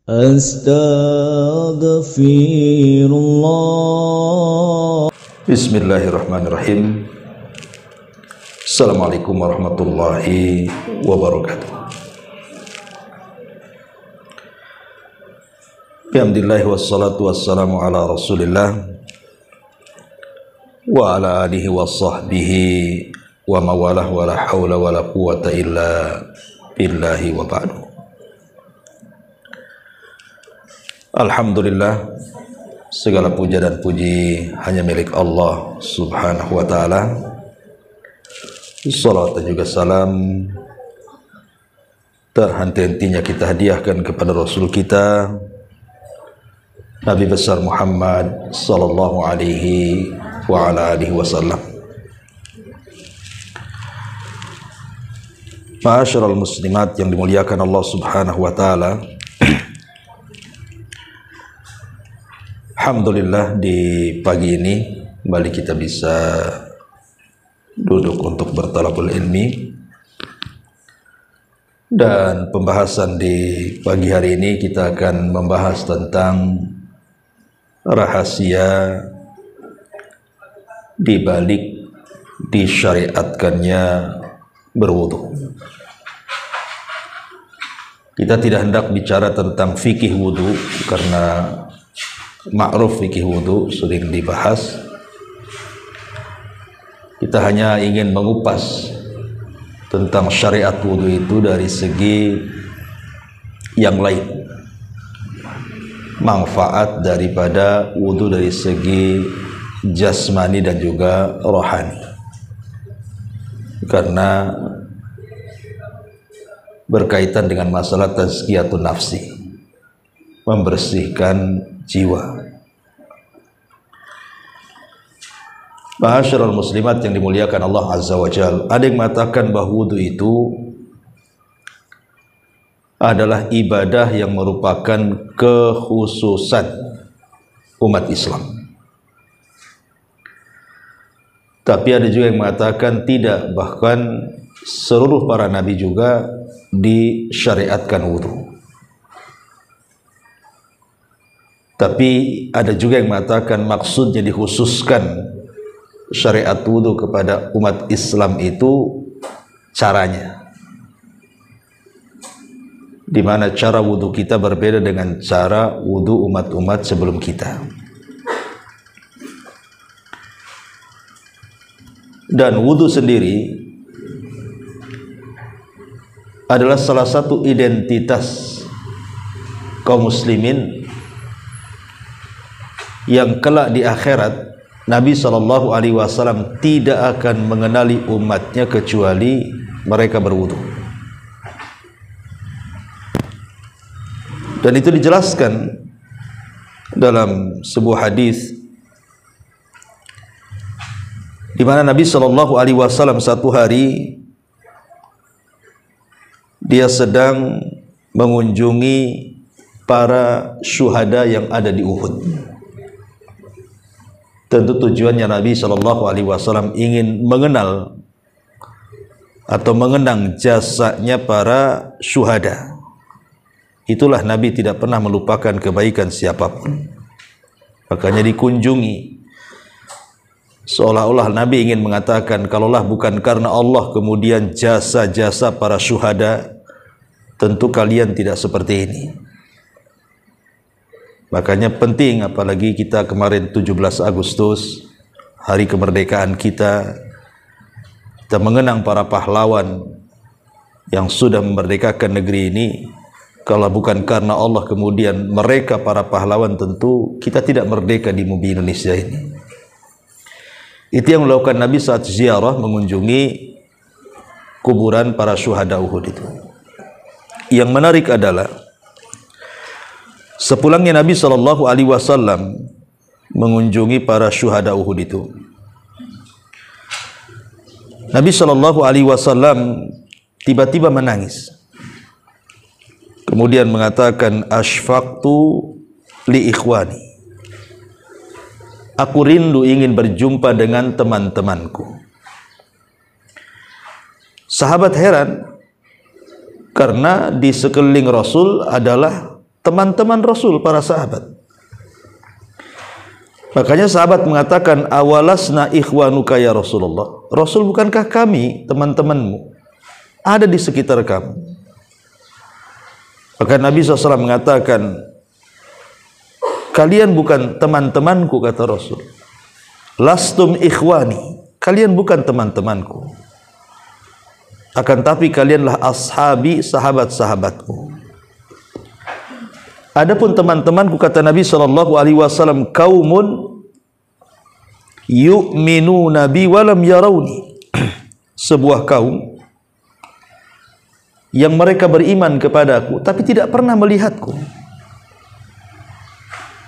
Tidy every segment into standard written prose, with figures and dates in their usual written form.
Astaghfirullah. Bismillahirrahmanirrahim. Assalamualaikum warahmatullahi wabarakatuh. Alhamdulillah wassalatu wassalamu ala Rasulillah wa ala alihi wa sahbihi wa mawalah wa la hawla wa la quwata illa billahi wa ba'du. Alhamdulillah, segala puja dan puji hanya milik Allah subhanahu wa ta'ala. Salat dan juga salam tak henti-hentinya kita hadiahkan kepada Rasul kita Nabi besar Muhammad sallallahu alaihi wa ala alihi wasallam. Ma'asyiral muslimat yang dimuliakan Allah subhanahu wa ta'ala, alhamdulillah di pagi ini kembali kita bisa duduk untuk bertalabul ilmi, dan pembahasan di pagi hari ini kita akan membahas tentang rahasia di balik disyariatkannya berwudu. Kita tidak hendak bicara tentang fikih wudu karena ma'ruf fikih wudu sering dibahas. Kita hanya ingin mengupas tentang syariat wudu itu dari segi yang lain, manfaat daripada wudu dari segi jasmani dan juga rohani, karena berkaitan dengan masalah tazkiyatun nafsi, membersihkan jiwa. Ma'asyiral muslimat yang dimuliakan Allah azza wa jalla, ada yang mengatakan bahwa wudu itu adalah ibadah yang merupakan kekhususan umat Islam. Tapi ada juga yang mengatakan tidak, bahkan seluruh para nabi juga disyariatkan wudu. Tapi ada juga yang mengatakan maksudnya dikhususkan syariat wudu kepada umat Islam itu caranya, di mana cara wudu kita berbeda dengan cara wudu umat-umat sebelum kita. Dan wudu sendiri adalah salah satu identitas kaum muslimin yang kelak di akhirat Nabi SAW tidak akan mengenali umatnya kecuali mereka berwudu. Dan itu dijelaskan dalam sebuah hadis di mana Nabi SAW satu hari dia sedang mengunjungi para syuhada yang ada di Uhud. Tentu tujuannya Nabi SAW ingin mengenal atau mengenang jasanya para syuhada. Itulah Nabi tidak pernah melupakan kebaikan siapapun, makanya dikunjungi. Seolah-olah Nabi ingin mengatakan, kalaulah bukan karena Allah kemudian jasa-jasa para syuhada, tentu kalian tidak seperti ini. Makanya penting, apalagi kita kemarin 17 Agustus, hari kemerdekaan kita mengenang para pahlawan yang sudah memerdekakan negeri ini. Kalau bukan karena Allah kemudian mereka para pahlawan, tentu kita tidak merdeka di bumi Indonesia ini. Itu yang melakukan Nabi saat ziarah mengunjungi kuburan para syuhada Uhud itu. Yang menarik adalah sepulangnya Nabi SAW mengunjungi para syuhada Uhud itu, Nabi SAW tiba-tiba menangis. Kemudian mengatakan, asfaqtu li ikhwani, aku rindu ingin berjumpa dengan teman-temanku. Sahabat heran, karena di sekeliling Rasul adalah teman-teman Rasul, para sahabat. Makanya sahabat mengatakan, awalasna ikhwanuka ya Rasulullah. Rasul, bukankah kami teman-temanmu, ada di sekitar kamu? Maka Nabi SAW mengatakan, kalian bukan teman-temanku, kata Rasul. Lastum ikhwani, kalian bukan teman-temanku, akan tapi kalianlah ashabi, sahabat-sahabatku. Adapun teman-temanku, kata Nabi SAW, kaumun yu'minuna bi walam yarawni, sebuah kaum yang mereka beriman kepadaku tapi tidak pernah melihatku.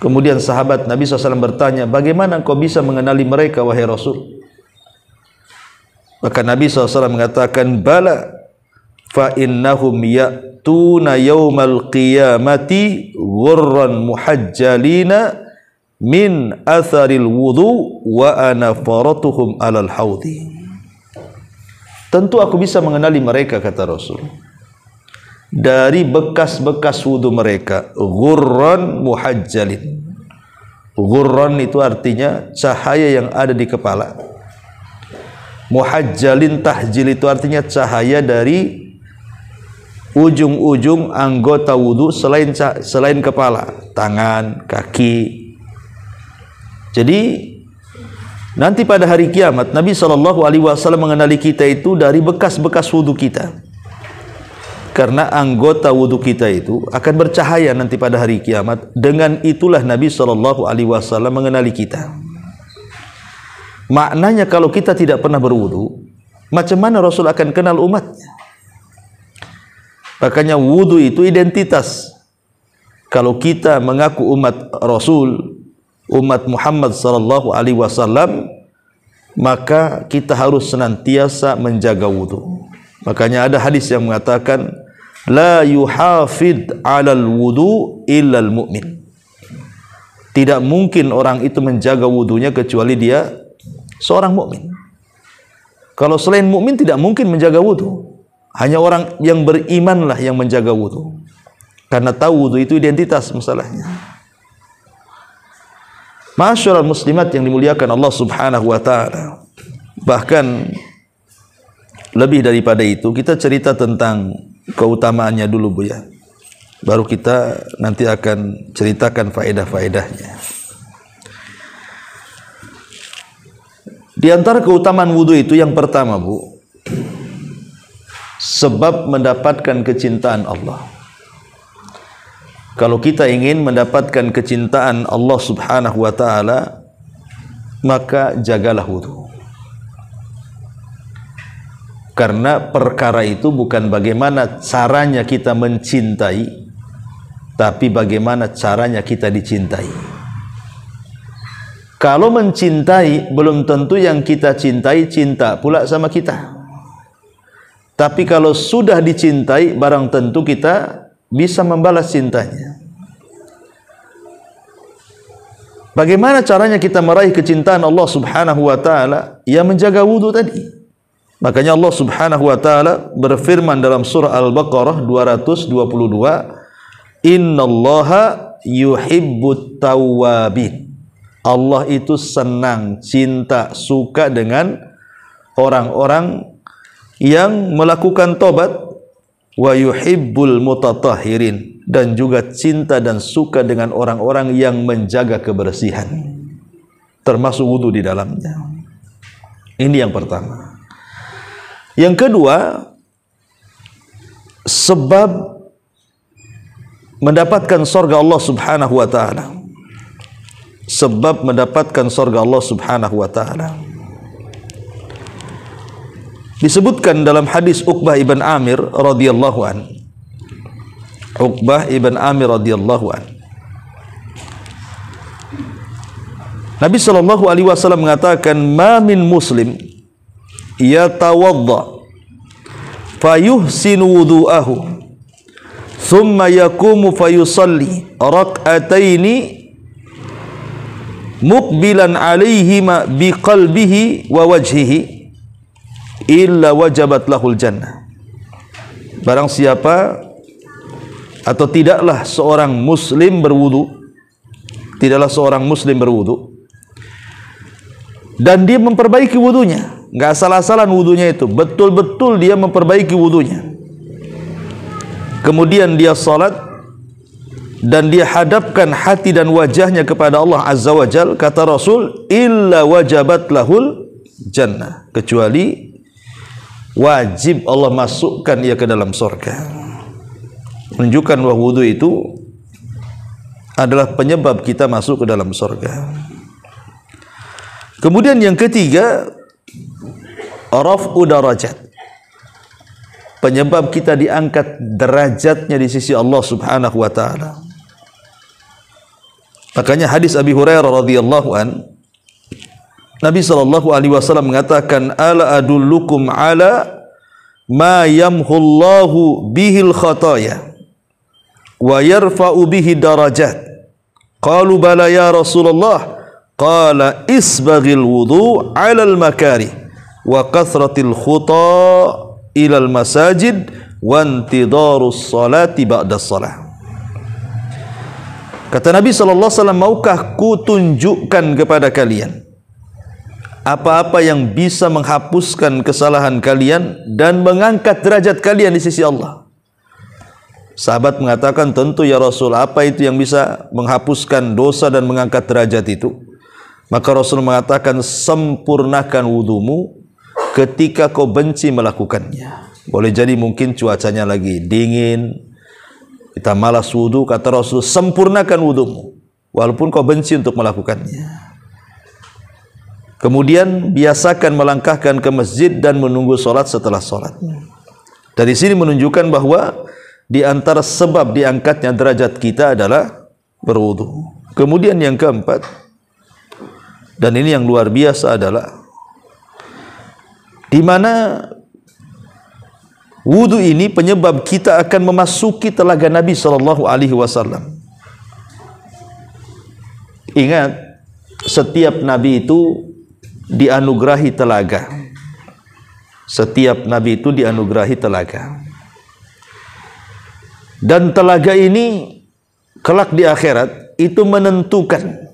Kemudian sahabat Nabi SAW bertanya, bagaimana kau bisa mengenali mereka, wahai Rasul? Maka Nabi SAW mengatakan, bala fa innahum ya'tuna yawmal qiyamati ghurran muhajjalina min atharil wudu wa ana faratuhum alal haudi. Tentu aku bisa mengenali mereka, kata Rasul, dari bekas-bekas wudu mereka. Ghurran muhajjalin, ghurran itu artinya cahaya yang ada di kepala. Muhajjalin, tahjil itu artinya cahaya dari ujung-ujung anggota wudu selain kepala, tangan, kaki. Jadi nanti pada hari kiamat Nabi SAW mengenali kita itu dari bekas-bekas wudu kita, karena anggota wudu kita itu akan bercahaya nanti pada hari kiamat. Dengan itulah Nabi SAW mengenali kita. Maknanya kalau kita tidak pernah berwudu, macam mana Rasul akan kenal umatnya? Makanya wudu itu identitas. Kalau kita mengaku umat Rasul, umat Muhammad SAW, maka kita harus senantiasa menjaga wudu. Makanya ada hadis yang mengatakan, la yuhafid 'alal wudu illal mu'min. Tidak mungkin orang itu menjaga wudunya kecuali dia seorang mukmin. Kalau selain mukmin tidak mungkin menjaga wudu. Hanya orang yang berimanlah yang menjaga wudu, karena tahu wudu itu identitas masalahnya. Ma'asyiral muslimat yang dimuliakan Allah Subhanahu wa taala. Bahkan lebih daripada itu, kita cerita tentang keutamaannya dulu, Bu, ya. Baru kita nanti akan ceritakan faedah-faedahnya. Di antara keutamaan wudu itu yang pertama, Bu, sebab mendapatkan kecintaan Allah. Kalau kita ingin mendapatkan kecintaan Allah Subhanahu wa taala, maka jagalah wudu. Karena perkara itu bukan bagaimana caranya kita mencintai, tapi bagaimana caranya kita dicintai. Kalau mencintai, belum tentu yang kita cintai cinta pula sama kita. Tapi kalau sudah dicintai, barang tentu kita bisa membalas cintanya. Bagaimana caranya kita meraih kecintaan Allah Subhanahu wa taala? Ya menjaga wudu tadi. Makanya Allah Subhanahu wa taala berfirman dalam surah Al-Baqarah 222, innallaha yuhibbut tawwabin. Allah itu senang, cinta, suka dengan orang-orang yang melakukan tobat, wa yuhibbul mutatahhirin, dan juga cinta dan suka dengan orang-orang yang menjaga kebersihan, termasuk wudu di dalamnya. Ini yang pertama. Yang kedua, sebab mendapatkan surga Allah Subhanahu wa taala. Sebab mendapatkan surga Allah Subhanahu wa taala. Disebutkan dalam hadis Uqbah ibn Amir radhiyallahu an. Uqbah ibn Amir radhiyallahu an. Nabi sallallahu alaihi wasallam mengatakan, "Ma min muslim yatawadda fayuhsinu wudu'ahu thumma yaqumu fayusalli rak'ataini muqbilan 'alaihima biqalbihi wa wajhihi illa wajabat lahul jannah." Barang siapa atau tidaklah seorang muslim berwudu, dan dia memperbaiki wudunya, nggak asal-asalan wudunya itu, betul-betul dia memperbaiki wudunya. Kemudian dia salat dan dia hadapkan hati dan wajahnya kepada Allah Azza wa Jal, kata Rasul, illa wajabat lahul jannah, kecuali wajib Allah masukkan ia ke dalam surga. Menunjukkan bahwa wudu itu adalah penyebab kita masuk ke dalam surga. Kemudian yang ketiga, raf'u darajat, penyebab kita diangkat derajatnya di sisi Allah Subhanahu wa taala. Makanya hadis Abi Hurairah radhiyallahu an, Nabi sallallahu alaihi wasallam mengatakan, ala adullukum ala ma yamhullahu bihil khataya wa yarfa'u bihi darajat. Qalu bala ya Rasulullah. Qala isbaghil wudu 'ala al-makari wa kathratil khuta ilal masajid wa intidarus salati ba'da salah. Kata Nabi sallallahu alaihi wasallam, maukah ku tunjukkan kepada kalian apa-apa yang bisa menghapuskan kesalahan kalian dan mengangkat derajat kalian di sisi Allah? Sahabat mengatakan, tentu ya Rasul, apa itu yang bisa menghapuskan dosa dan mengangkat derajat itu? Maka Rasul mengatakan, sempurnakan wudumu ketika kau benci melakukannya. Boleh jadi mungkin cuacanya lagi dingin, kita malas wudu, kata Rasul, sempurnakan wudumu walaupun kau benci untuk melakukannya. Kemudian biasakan melangkahkan ke masjid dan menunggu solat setelah solat. Dari sini menunjukkan bahwa di antara sebab diangkatnya derajat kita adalah berwudu. Kemudian yang keempat, dan ini yang luar biasa, adalah di mana wudu ini penyebab kita akan memasuki telaga Nabi sallallahu alaihi wasallam. Ingat, setiap nabi itu dianugerahi telaga. Setiap nabi itu dianugerahi telaga. Dan telaga ini kelak di akhirat itu menentukan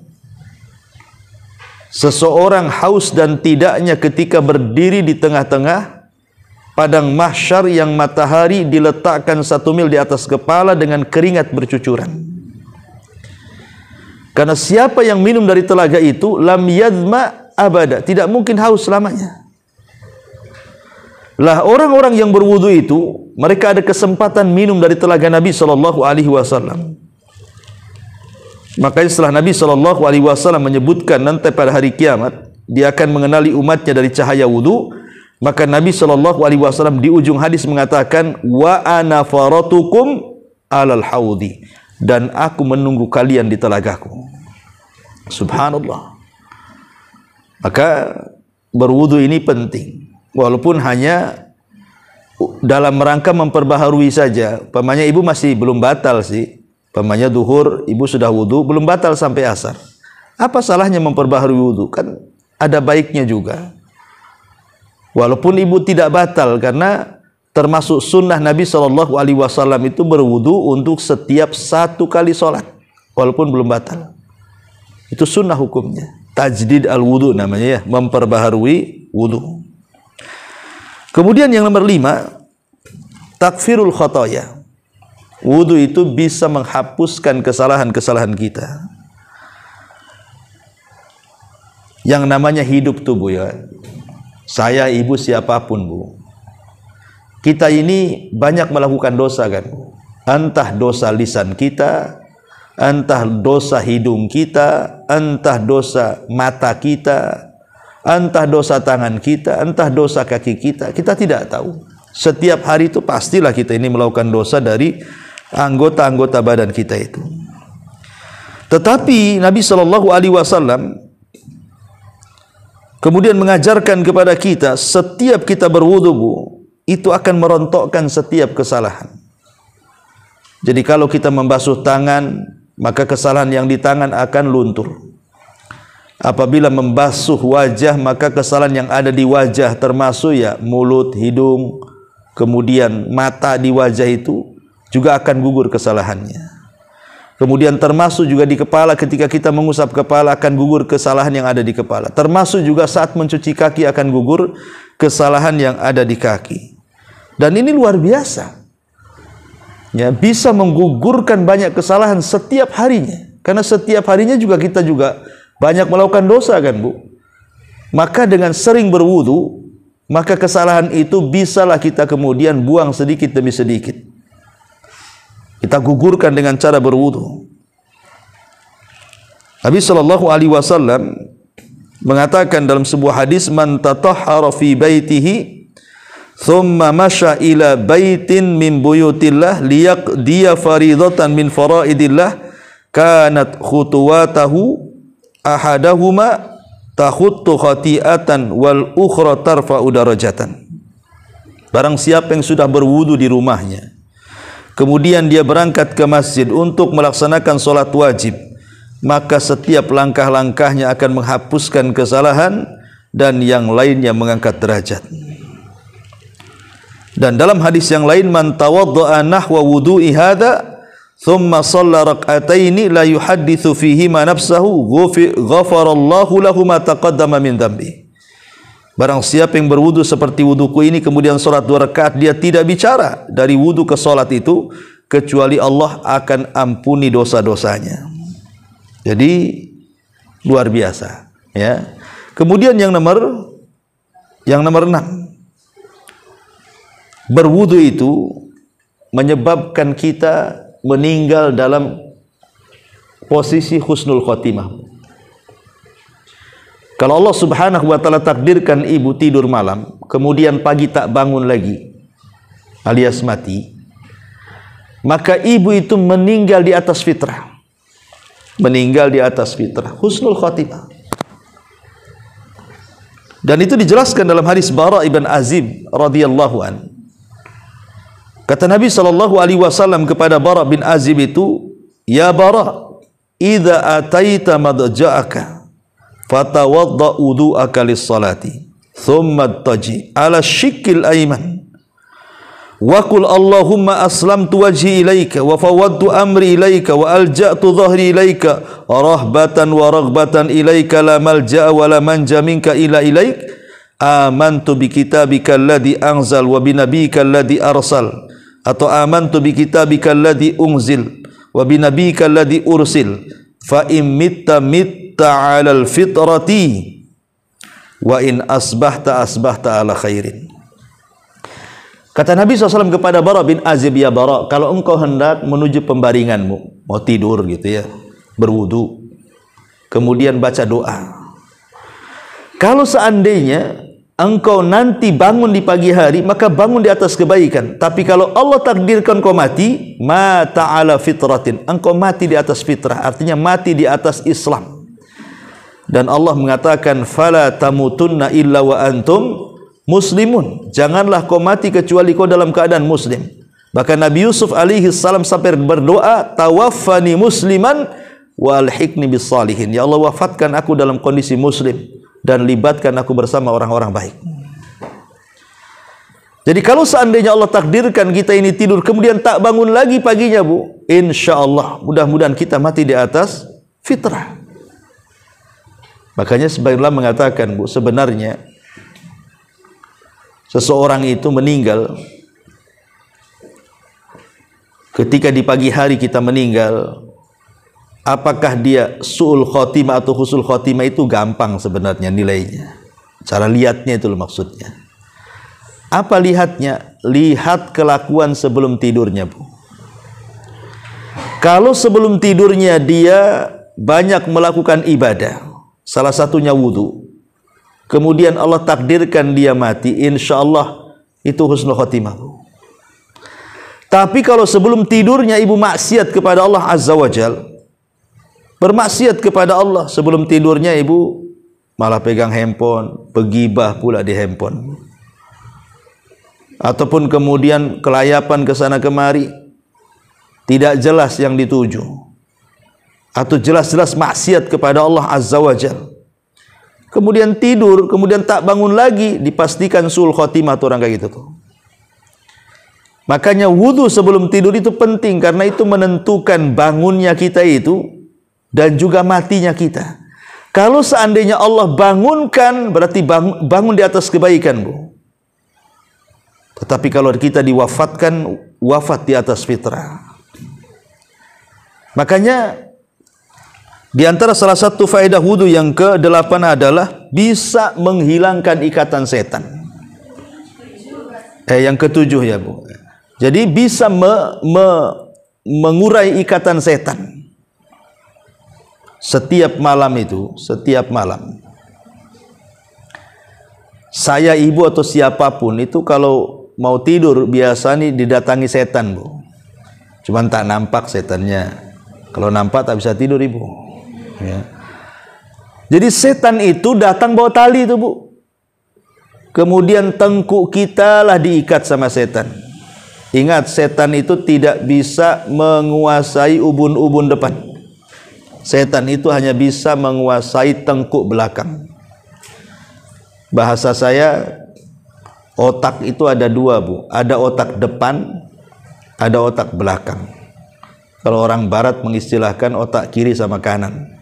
seseorang haus dan tidaknya ketika berdiri di tengah-tengah padang mahsyar yang matahari diletakkan 1 mil di atas kepala dengan keringat bercucuran. Karena siapa yang minum dari telaga itu, lam yadma abada, tidak mungkin haus selamanya. Lah orang-orang yang berwudu itu, mereka ada kesempatan minum dari telaga Nabi sallallahu alaihi wasallam. Makanya setelah Nabi sallallahu alaihi wasallam menyebutkan nanti pada hari kiamat dia akan mengenali umatnya dari cahaya wudu, maka Nabi sallallahu alaihi wasallam di ujung hadis mengatakan, wa ana faratukum alal haudi, dan aku menunggu kalian di telagaku. Subhanallah. Maka berwudu ini penting, walaupun hanya dalam rangka memperbaharui saja. Pamannya ibu masih belum batal sih, pamannya duhur, ibu sudah wudu, belum batal sampai asar. Apa salahnya memperbaharui wudu? Kan ada baiknya juga. Walaupun ibu tidak batal, karena termasuk sunnah Nabi sallallahu alaihi wasallam itu berwudu untuk setiap 1 kali sholat, walaupun belum batal. Itu sunnah hukumnya. Tajdid al-wudu namanya ya, memperbaharui wudu. Kemudian yang nomor 5, takfirul khotoya. Wudu itu bisa menghapuskan kesalahan-kesalahan kita. Yang namanya hidup tubuh ya. Saya, ibu, siapapun bu, kita ini banyak melakukan dosa kan, entah dosa lisan kita, entah dosa hidung kita, entah dosa mata kita, entah dosa tangan kita, entah dosa kaki kita, kita tidak tahu. Setiap hari itu pastilah kita ini melakukan dosa dari anggota-anggota badan kita itu. Tetapi Nabi sallallahu alaihi wasallam kemudian mengajarkan kepada kita, setiap kita berwudu itu akan merontokkan setiap kesalahan. Jadi kalau kita membasuh tangan, maka kesalahan yang di tangan akan luntur. Apabila membasuh wajah, maka kesalahan yang ada di wajah termasuk ya mulut, hidung, kemudian mata di wajah itu juga akan gugur kesalahannya. Kemudian termasuk juga di kepala, ketika kita mengusap kepala akan gugur kesalahan yang ada di kepala. Termasuk juga saat mencuci kaki akan gugur kesalahan yang ada di kaki. Dan ini luar biasa. Ya, bisa menggugurkan banyak kesalahan setiap harinya. Karena setiap harinya juga kita juga banyak melakukan dosa kan, Bu. Maka dengan sering berwudu, maka kesalahan itu bisalah kita kemudian buang sedikit demi sedikit. Kita gugurkan dengan cara berwudu. Nabi sallallahu alaihi wasallam mengatakan dalam sebuah hadis, man tatahhara fi baitihi thumma masya ila baitin min buyutillah liyaqdiya faridatan min faraidillah kanat khutuwatahu ahadahuma takhuttu khati'atan wal ukhra tarfa'u darajatan. Barang siapa yang sudah berwudu di rumahnya, kemudian dia berangkat ke masjid untuk melaksanakan solat wajib, maka setiap langkah-langkahnya akan menghapuskan kesalahan dan yang lainnya mengangkat derajat. Dan dalam hadis yang lain, man tawadda'a nahwa wudu'i hadha thumma shalla rak'ataini la yuhadditsu fihi ma nafsahu ghafarallahu lahu ma taqaddama min dhanbi. Barang siapa yang berwudu seperti wuduku ini, kemudian solat 2 rakaat, dia tidak bicara dari wudu ke solat itu kecuali Allah akan ampuni dosa-dosanya. Jadi luar biasa, ya. Kemudian yang nomor 6, berwudu itu menyebabkan kita meninggal dalam posisi husnul khotimah. Kalau Allah subhanahu wa ta'ala takdirkan ibu tidur malam, kemudian pagi tak bangun lagi, alias mati, maka ibu itu meninggal di atas fitrah. Meninggal di atas fitrah, husnul khatimah. Dan itu dijelaskan dalam hadis Bara ibn Azib radhiyallahu an. Kata Nabi sallallahu alaihi wasallam kepada Bara bin Azib itu, ya Bara, idza ataita madja'aka fatawadda wudu'aka lis-salati thumma taji ala shikil ayman wa qul Allahumma aslamtu wajhi ilaika wa fawadtu amri ilaika wa alja'tu dhahri ilaika rahbatan wa raghbatan ilaika la malja'a wa la manja minka ila ilaik amantu bi kitabika alladhi anzal wa bi nabiyyika alladhi arsal, atau amantu bi kitabika alladhi unzil wa bi nabiyyika alladhi ursil fa in mitta ta'alal fitrati wa in asbahta ala khairin. Kata Nabi SAW kepada Bara bin Azib, ya Bara, kalau engkau hendak menuju pembaringanmu, mau tidur gitu ya, berwudu, kemudian baca doa. Kalau seandainya engkau nanti bangun di pagi hari, maka bangun di atas kebaikan. Tapi kalau Allah takdirkan kau mati, mata ala fitratin, engkau mati di atas fitrah, artinya mati di atas Islam. Dan Allah mengatakan, fala tamutunna illa wa antum muslimun, janganlah kau mati kecuali kau dalam keadaan muslim. Bahkan Nabi Yusuf alaihi salam sampai berdoa, tawaffani musliman wa alhiqni bis salihin, ya Allah wafatkan aku dalam kondisi muslim dan libatkan aku bersama orang-orang baik. Jadi kalau seandainya Allah takdirkan kita ini tidur kemudian tak bangun lagi paginya, Bu, insyaallah mudah-mudahan kita mati di atas fitrah. Makanya sebagian ulama mengatakan, Bu, sebenarnya seseorang itu meninggal ketika di pagi hari kita meninggal, apakah dia su'ul khotimah atau husnul khotimah itu gampang sebenarnya nilainya. Cara lihatnya itu maksudnya. Apa lihatnya? Lihat kelakuan sebelum tidurnya, Bu. Kalau sebelum tidurnya dia banyak melakukan ibadah, salah satunya wudu, kemudian Allah takdirkan dia mati, insya Allah itu husnul khotimah. Tapi kalau sebelum tidurnya ibu maksiat kepada Allah Azza wa Jal, bermaksiat kepada Allah, sebelum tidurnya ibu malah pegang handphone, begibah pula di handphone, ataupun kemudian kelayapan ke sana kemari, tidak jelas yang dituju, atau jelas-jelas maksiat kepada Allah Azza wa Jal, kemudian tidur, kemudian tak bangun lagi, dipastikan sul khotimah tuh orang kayak gitu tuh. Makanya wudu sebelum tidur itu penting, karena itu menentukan bangunnya kita itu dan juga matinya kita. Kalau seandainya Allah bangunkan, berarti bangun di atas kebaikan, Bu. Tetapi kalau kita diwafatkan, wafat di atas fitrah. Makanya di antara salah satu faedah wudu yang ke-8 adalah bisa menghilangkan ikatan setan. Yang ke-7 ya, Bu. Jadi bisa mengurai ikatan setan. Setiap malam itu, setiap malam, saya, ibu atau siapapun itu kalau mau tidur biasa nih didatangi setan, Bu. Cuman tak nampak setannya. Kalau nampak tak bisa tidur, Ibu. Ya. Jadi setan itu datang bawa tali itu, Bu. Kemudian tengkuk kita lah diikat sama setan. Ingat, setan itu tidak bisa menguasai ubun-ubun depan. Setan itu hanya bisa menguasai tengkuk belakang. Bahasa saya, otak itu ada dua, Bu. Ada otak depan, ada otak belakang. Kalau orang barat mengistilahkan otak kiri sama kanan.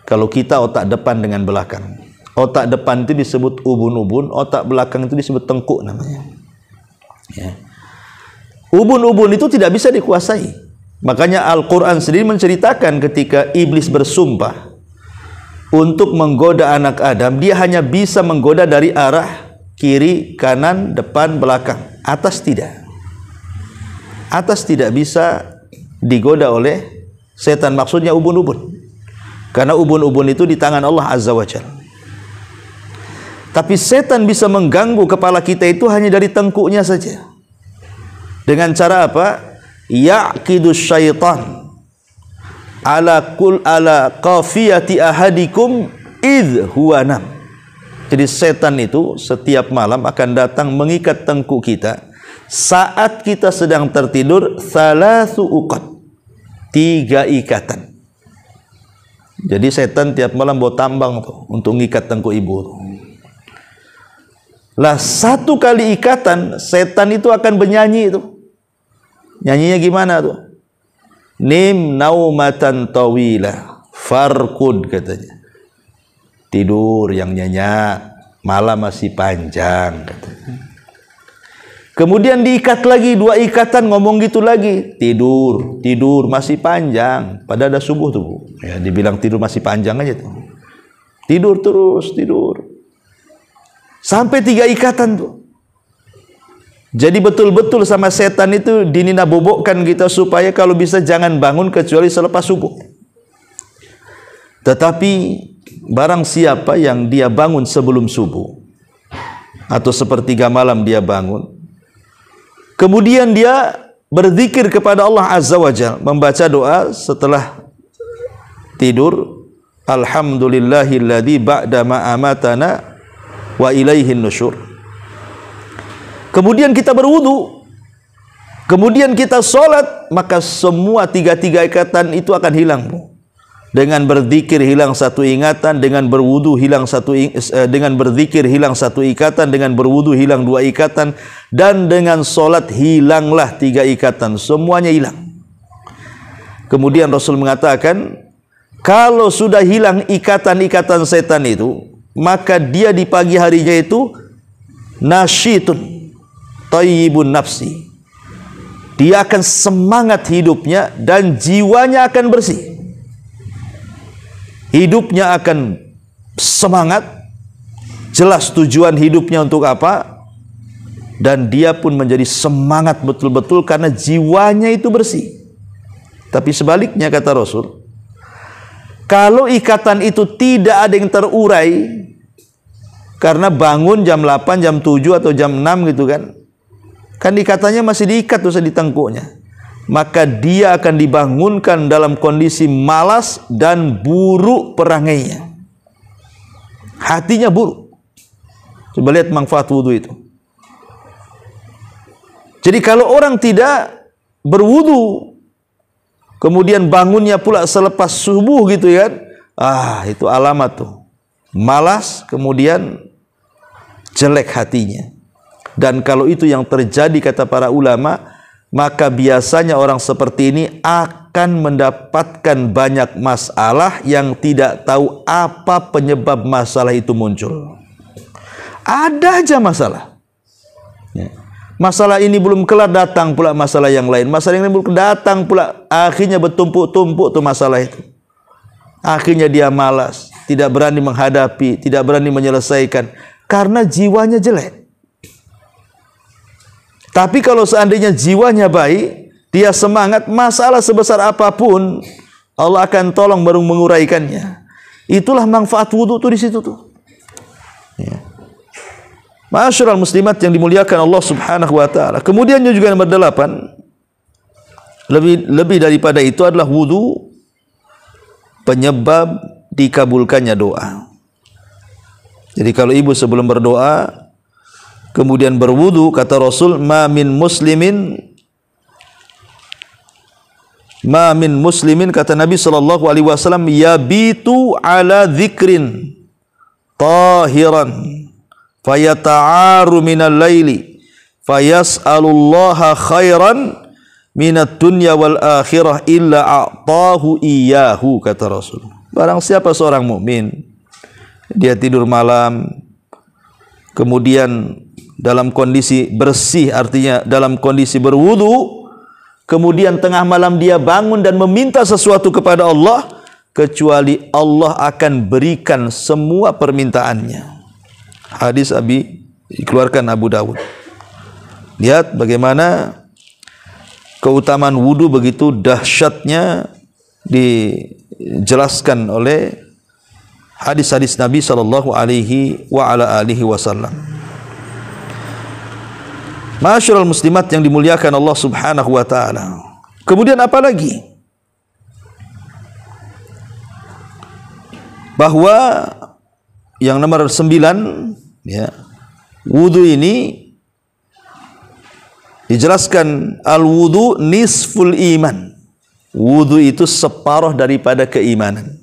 Kalau kita otak depan dengan belakang. Otak depan itu disebut ubun-ubun, otak belakang itu disebut tengkuk namanya. Ya. Ubun-ubun itu tidak bisa dikuasai. Makanya Al-Quran sendiri menceritakan ketika iblis bersumpah untuk menggoda anak Adam, dia hanya bisa menggoda dari arah kiri, kanan, depan, belakang. Atas tidak. Atas tidak bisa digoda oleh setan, maksudnya ubun-ubun. Karena ubun-ubun itu di tangan Allah Azza wa Jalla. Tapi setan bisa mengganggu kepala kita itu hanya dari tengkuknya saja. Dengan cara apa? Ya'qidu syaitan ala qafiyati ahadikum idh huwa nam. Jadi setan itu setiap malam akan datang mengikat tengkuk kita saat kita sedang tertidur, thalathu uqad, 3 ikatan. Jadi setan tiap malam bawa tambang tuh untuk mengikat tengkuk ibu tuh. Lah 1 kali ikatan, setan itu akan bernyanyi itu. Nyanyinya gimana tuh? Nim naumatan tawilah farkud, katanya. Tidur yang nyenyak, malam masih panjang, katanya. Kemudian diikat lagi 2 ikatan, ngomong gitu lagi. Tidur masih panjang. Padahal ada subuh tuh, Bu. Ya, dibilang tidur masih panjang aja tuh. Tidur terus, tidur. Sampai 3 ikatan tuh. Jadi betul-betul sama setan itu dinina bobokkan kita supaya kalau bisa jangan bangun kecuali selepas subuh. Tetapi barang siapa yang dia bangun sebelum subuh atau sepertiga malam dia bangun, kemudian dia berzikir kepada Allah Azza wa Jalla, membaca doa setelah tidur, alhamdulillahilladzi ba'da ma amatana wa ilaihin nusyur. Kemudian kita berwudu, kemudian kita sholat, maka semua 3 ikatan itu akan hilang, Bu. Dengan berzikir hilang 1 ingatan, dengan berwudu hilang dengan berzikir hilang 1 ikatan, dengan berwudu hilang 2 ikatan, dan dengan sholat hilanglah 3 ikatan, semuanya hilang. Kemudian Rasul mengatakan, kalau sudah hilang ikatan-ikatan setan itu, maka dia di pagi harinya itu nasyitun tayyibun nafsi. Dia akan semangat hidupnya dan jiwanya akan bersih. Hidupnya akan semangat, jelas tujuan hidupnya untuk apa, dan dia pun menjadi semangat betul-betul karena jiwanya itu bersih. Tapi sebaliknya kata Rasul, kalau ikatan itu tidak ada yang terurai, karena bangun jam 8, jam 7 atau jam 6 gitu kan ikatannya masih diikat tuh di tengkuknya, maka dia akan dibangunkan dalam kondisi malas dan buruk perangainya. Hatinya buruk. Coba lihat manfaat wudu itu. Jadi kalau orang tidak berwudu, kemudian bangunnya pula selepas subuh gitu kan, itu alamat tuh malas, kemudian jelek hatinya. Dan kalau itu yang terjadi, kata para ulama, maka biasanya orang seperti ini akan mendapatkan banyak masalah yang tidak tahu apa penyebab masalah itu muncul. Ada aja masalah. Masalah ini belum kelar, datang pula masalah yang lain. Masalah yang lain belum datang pula, akhirnya bertumpuk-tumpuk tuh masalah itu. Akhirnya dia malas, tidak berani menghadapi, tidak berani menyelesaikan, karena jiwanya jelek. Tapi kalau seandainya jiwanya baik, dia semangat, masalah sebesar apapun Allah akan tolong baru menguraikannya. Itulah manfaat wudu tuh di situ tuh. Ya. Ma'asyiral muslimat yang dimuliakan Allah Subhanahu wa taala. Kemudian juga nomor 8, lebih daripada itu adalah wudu penyebab dikabulkannya doa. Jadi kalau ibu sebelum berdoa kemudian berwudu, kata Rasul, ma min muslimin, kata Nabi sallallahu alaihi wasallam, yabitu ala dzikrin tahiran fayata'aru minal laili fayas'alullaha khairan minat dunya wal akhirah illa a'tahu iyyahu, kata Rasul. Barang siapa seorang mukmin, dia tidur malam kemudian dalam kondisi bersih, artinya dalam kondisi berwudu, kemudian tengah malam dia bangun dan meminta sesuatu kepada Allah, kecuali Allah akan berikan semua permintaannya. Hadis dikeluarkan Abu Dawud. Lihat bagaimana keutamaan wudu begitu dahsyatnya dijelaskan oleh hadis-hadis Nabi sallallahu alaihi wa ala alihi wasallam. Ma'asyiral muslimat yang dimuliakan Allah Subhanahu wa taala. Kemudian apa lagi? Bahwa yang nomor 9, ya, wudu ini dijelaskan al-wudu nisful iman. Wudu itu separuh daripada keimanan.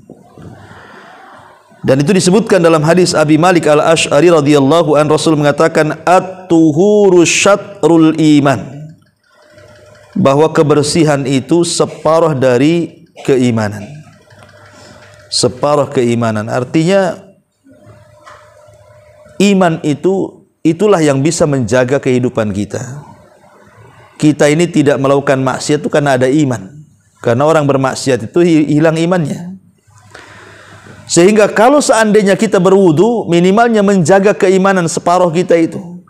Dan itu disebutkan dalam hadis Abi Malik al-Ash'ari radhiyallahu an, Rasul mengatakan at-tuhuru syatrul iman, bahwa kebersihan itu separuh dari keimanan. Separuh keimanan, artinya iman itulah yang bisa menjaga kehidupan kita. Kita ini tidak melakukan maksiat itu karena ada iman. Karena orang bermaksiat itu hilang imannya. Sehingga kalau seandainya kita berwudu, minimalnya menjaga keimanan separuh kita itu,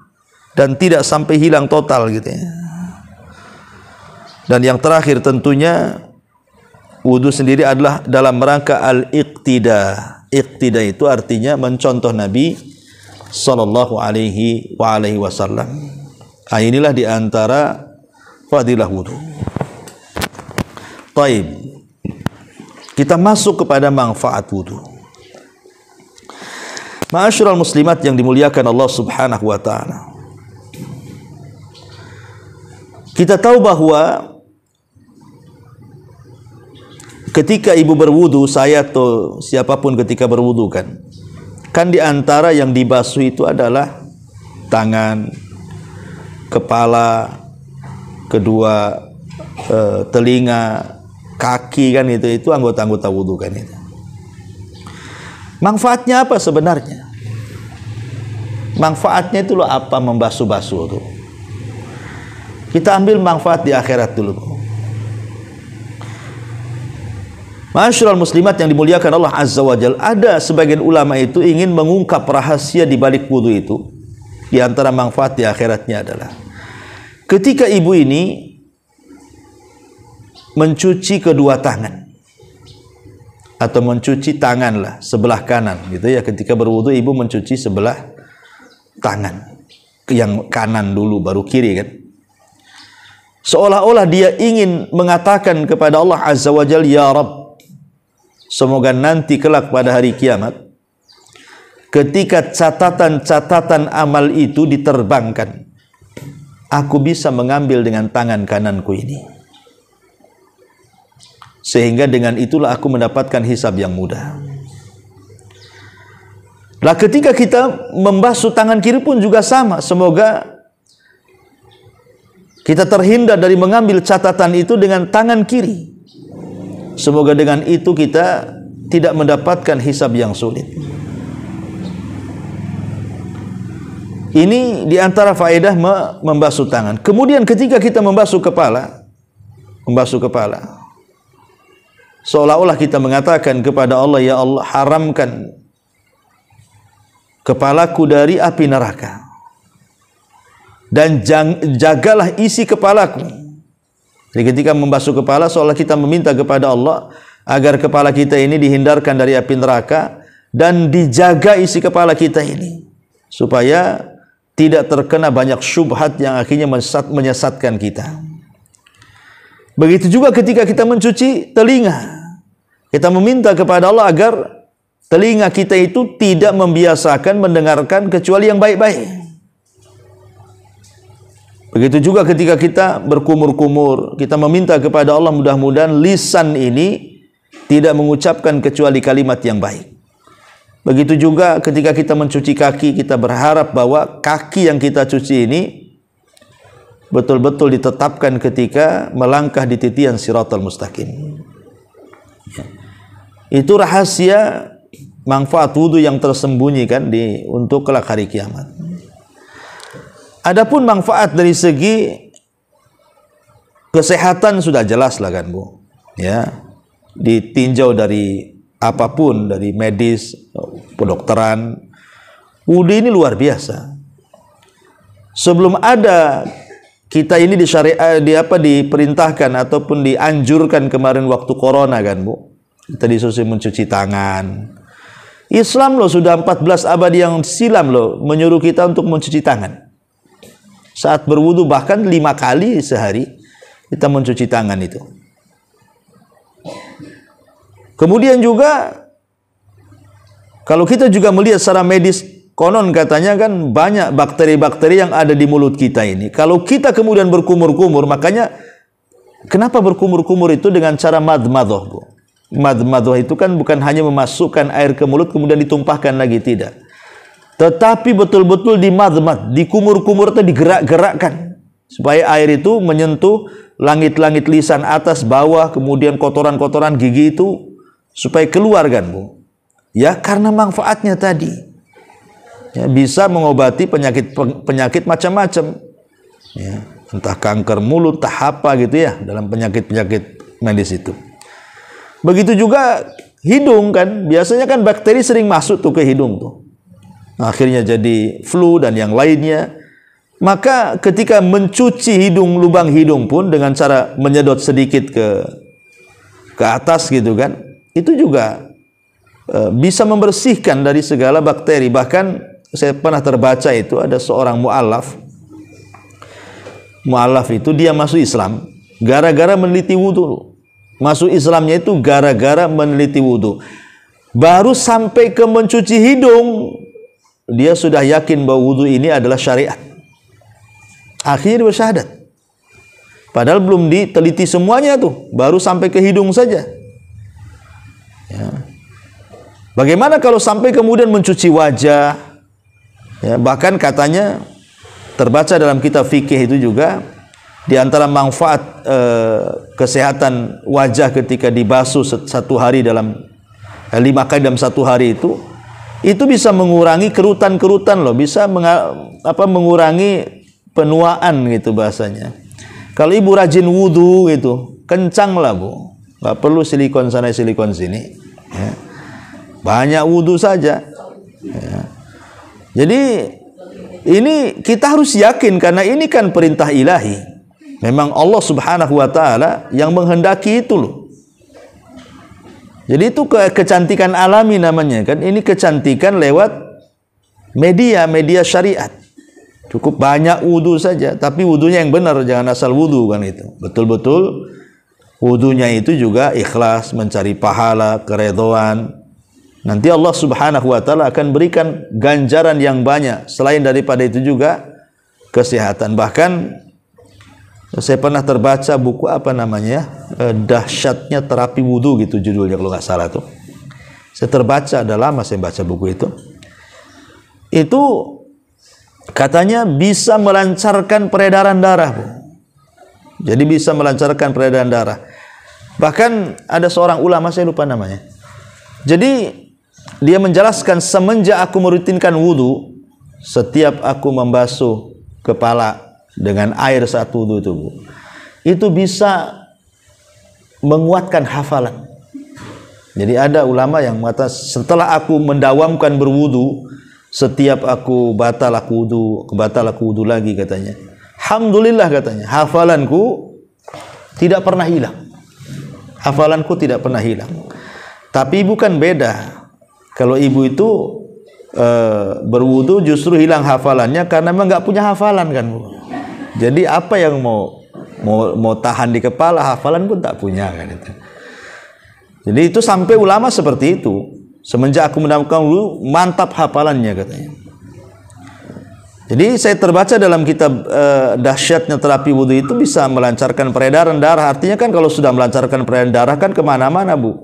dan tidak sampai hilang total gitu ya. Dan yang terakhir tentunya wudu sendiri adalah dalam rangka al-iqtida. Iqtida itu artinya mencontoh Nabi sallallahu alaihi wasallam. Inilah di antara fadilah wudu. Taib. Kita masuk kepada manfaat wudu. Ma'asyiral muslimat yang dimuliakan Allah Subhanahu wa taala. Kita tahu bahwa ketika ibu berwudu, saya atau siapapun ketika berwudu kan di antara yang dibasuh itu adalah tangan, kepala, kedua telinga, kaki, kan itu anggota-anggota wudu kan itu. Manfaatnya apa sebenarnya? Manfaatnya itu loh, apa membasuh-basuh itu. Kita ambil manfaat di akhirat dulu. Ma'asyiral muslimat yang dimuliakan Allah Azza wa Jalla, ada sebagian ulama itu ingin mengungkap rahasia di balik wudu itu. Di antara manfaat di akhiratnya adalah ketika ibu ini mencuci kedua tangan atau mencuci tangan lah sebelah kanan gitu ya, ketika berwudu ibu mencuci sebelah tangan yang kanan dulu baru kiri kan, seolah-olah dia ingin mengatakan kepada Allah Azza wa Jalla, ya Rabb, semoga nanti kelak pada hari kiamat ketika catatan-catatan amal itu diterbangkan, aku bisa mengambil dengan tangan kananku ini, sehingga dengan itulah aku mendapatkan hisab yang mudah. Lah ketika kita membasuh tangan kiri pun juga sama, semoga Kita terhindar dari mengambil catatan itu dengan tangan kiri. Semoga dengan itu kita tidak mendapatkan hisab yang sulit. Ini diantara faedah membasuh tangan. Kemudian ketika kita membasuh kepala, seolah-olah kita mengatakan kepada Allah, ya Allah, haramkan kepalaku dari api neraka, dan jagalah isi kepalaku. Jadi ketika membasuh kepala, seolah kita meminta kepada Allah agar kepala kita ini dihindarkan dari api neraka dan dijaga isi kepala kita ini, supaya tidak terkena banyak syubhat yang akhirnya menyesatkan kita. Begitu juga ketika kita mencuci telinga, kita meminta kepada Allah agar telinga kita itu tidak membiasakan mendengarkan kecuali yang baik-baik. Begitu juga ketika kita berkumur-kumur, kita meminta kepada Allah mudah-mudahan lisan ini tidak mengucapkan kecuali kalimat yang baik. Begitu juga ketika kita mencuci kaki, kita berharap bahwa kaki yang kita cuci ini betul-betul ditetapkan ketika melangkah di titian Shiratal Mustaqim. Itu rahasia manfaat wudu yang tersembunyi kan untuk kelak hari kiamat. Adapun manfaat dari segi kesehatan sudah jelas lah kan Bu, ya, ditinjau dari apapun, dari medis, kedokteran, wudu ini luar biasa. Sebelum ada kita ini diperintahkan ataupun dianjurkan kemarin waktu corona kan Bu, kita disuruh mencuci tangan. Islam loh sudah 14 abad yang silam loh menyuruh kita untuk mencuci tangan. Saat berwudu bahkan 5 kali sehari kita mencuci tangan itu. Kemudian juga kalau kita juga melihat secara medis, konon katanya kan banyak bakteri-bakteri yang ada di mulut kita ini. Kalau kita kemudian berkumur-kumur, makanya kenapa berkumur-kumur itu dengan cara madmadah Bu? Madmadah itu kan bukan hanya memasukkan air ke mulut kemudian ditumpahkan lagi, tidak. Tetapi betul-betul dimadmad, dikumur-kumur atau digerak-gerakkan supaya air itu menyentuh langit-langit lisan atas, bawah, kemudian kotoran-kotoran gigi itu supaya keluar kan Bu. Ya karena manfaatnya tadi. Ya, bisa mengobati penyakit macam-macam. Ya, entah kanker mulut, entah apa gitu ya, dalam penyakit-penyakit medis itu. Begitu juga hidung kan, biasanya kan bakteri sering masuk tuh ke hidung tuh. Akhirnya jadi flu dan yang lainnya. Maka ketika mencuci hidung, lubang hidung pun dengan cara menyedot sedikit ke atas gitu kan, itu juga bisa membersihkan dari segala bakteri. Bahkan saya pernah terbaca itu ada seorang mu'alaf itu dia masuk Islam gara-gara meneliti wudu. Masuk Islamnya itu gara-gara meneliti wudu. Baru sampai ke mencuci hidung, dia sudah yakin bahwa wudu ini adalah syariat. Akhirnya dia bersyahadat. Padahal belum diteliti semuanya tuh, baru sampai ke hidung saja. Ya. Bagaimana kalau sampai kemudian mencuci wajah? Ya, bahkan katanya terbaca dalam kitab fikih itu juga di antara manfaat kesehatan wajah ketika dibasuh satu hari dalam 5 kali dalam satu hari itu bisa mengurangi kerutan-kerutan loh, bisa mengurangi penuaan gitu bahasanya. Kalau ibu rajin wudu gitu, kencang lah Bu, nggak perlu silikon sana silikon sini. Ya. Banyak wudu saja. Ya. Jadi ini kita harus yakin karena ini kan perintah ilahi. Memang Allah Subhanahu wa Ta'ala yang menghendaki itu loh. Jadi itu kecantikan alami namanya kan. Ini kecantikan lewat media syariat. Cukup banyak wudu saja, tapi wudunya yang benar, jangan asal wudu kan itu. Betul-betul wudunya itu juga ikhlas, mencari pahala, keredhaan. Nanti Allah Subhanahu wa Ta'ala akan berikan ganjaran yang banyak. Selain daripada itu juga kesehatan. Bahkan saya pernah terbaca buku apa namanya, dahsyatnya terapi wudu gitu judulnya kalau nggak salah tuh. Saya terbaca, ada lama saya baca buku itu. Itu katanya bisa melancarkan peredaran darah Bu. Jadi bisa melancarkan peredaran darah. Bahkan ada seorang ulama, saya lupa namanya. Jadi dia menjelaskan, semenjak aku merutinkan wudu, setiap aku membasuh kepala dengan air saat wudu itu, Bu, itu bisa menguatkan hafalan. Jadi ada ulama yang mengatakan, setelah aku mendawamkan berwudu, setiap aku batal aku wudu lagi, katanya. Alhamdulillah, katanya, hafalanku tidak pernah hilang. Hafalanku tidak pernah hilang. Tapi ibu kan beda. Kalau ibu itu berwudu justru hilang hafalannya karena memang nggak punya hafalan kan, Bu. Jadi apa yang mau tahan di kepala, hafalan pun tak punya kan itu. Jadi itu sampai ulama seperti itu. Semenjak aku mendapatkan wudu, mantap hafalannya, katanya. Jadi saya terbaca dalam kitab dahsyatnya terapi wudu itu bisa melancarkan peredaran darah. Artinya kan kalau sudah melancarkan peredaran darah kan kemana-mana, Bu.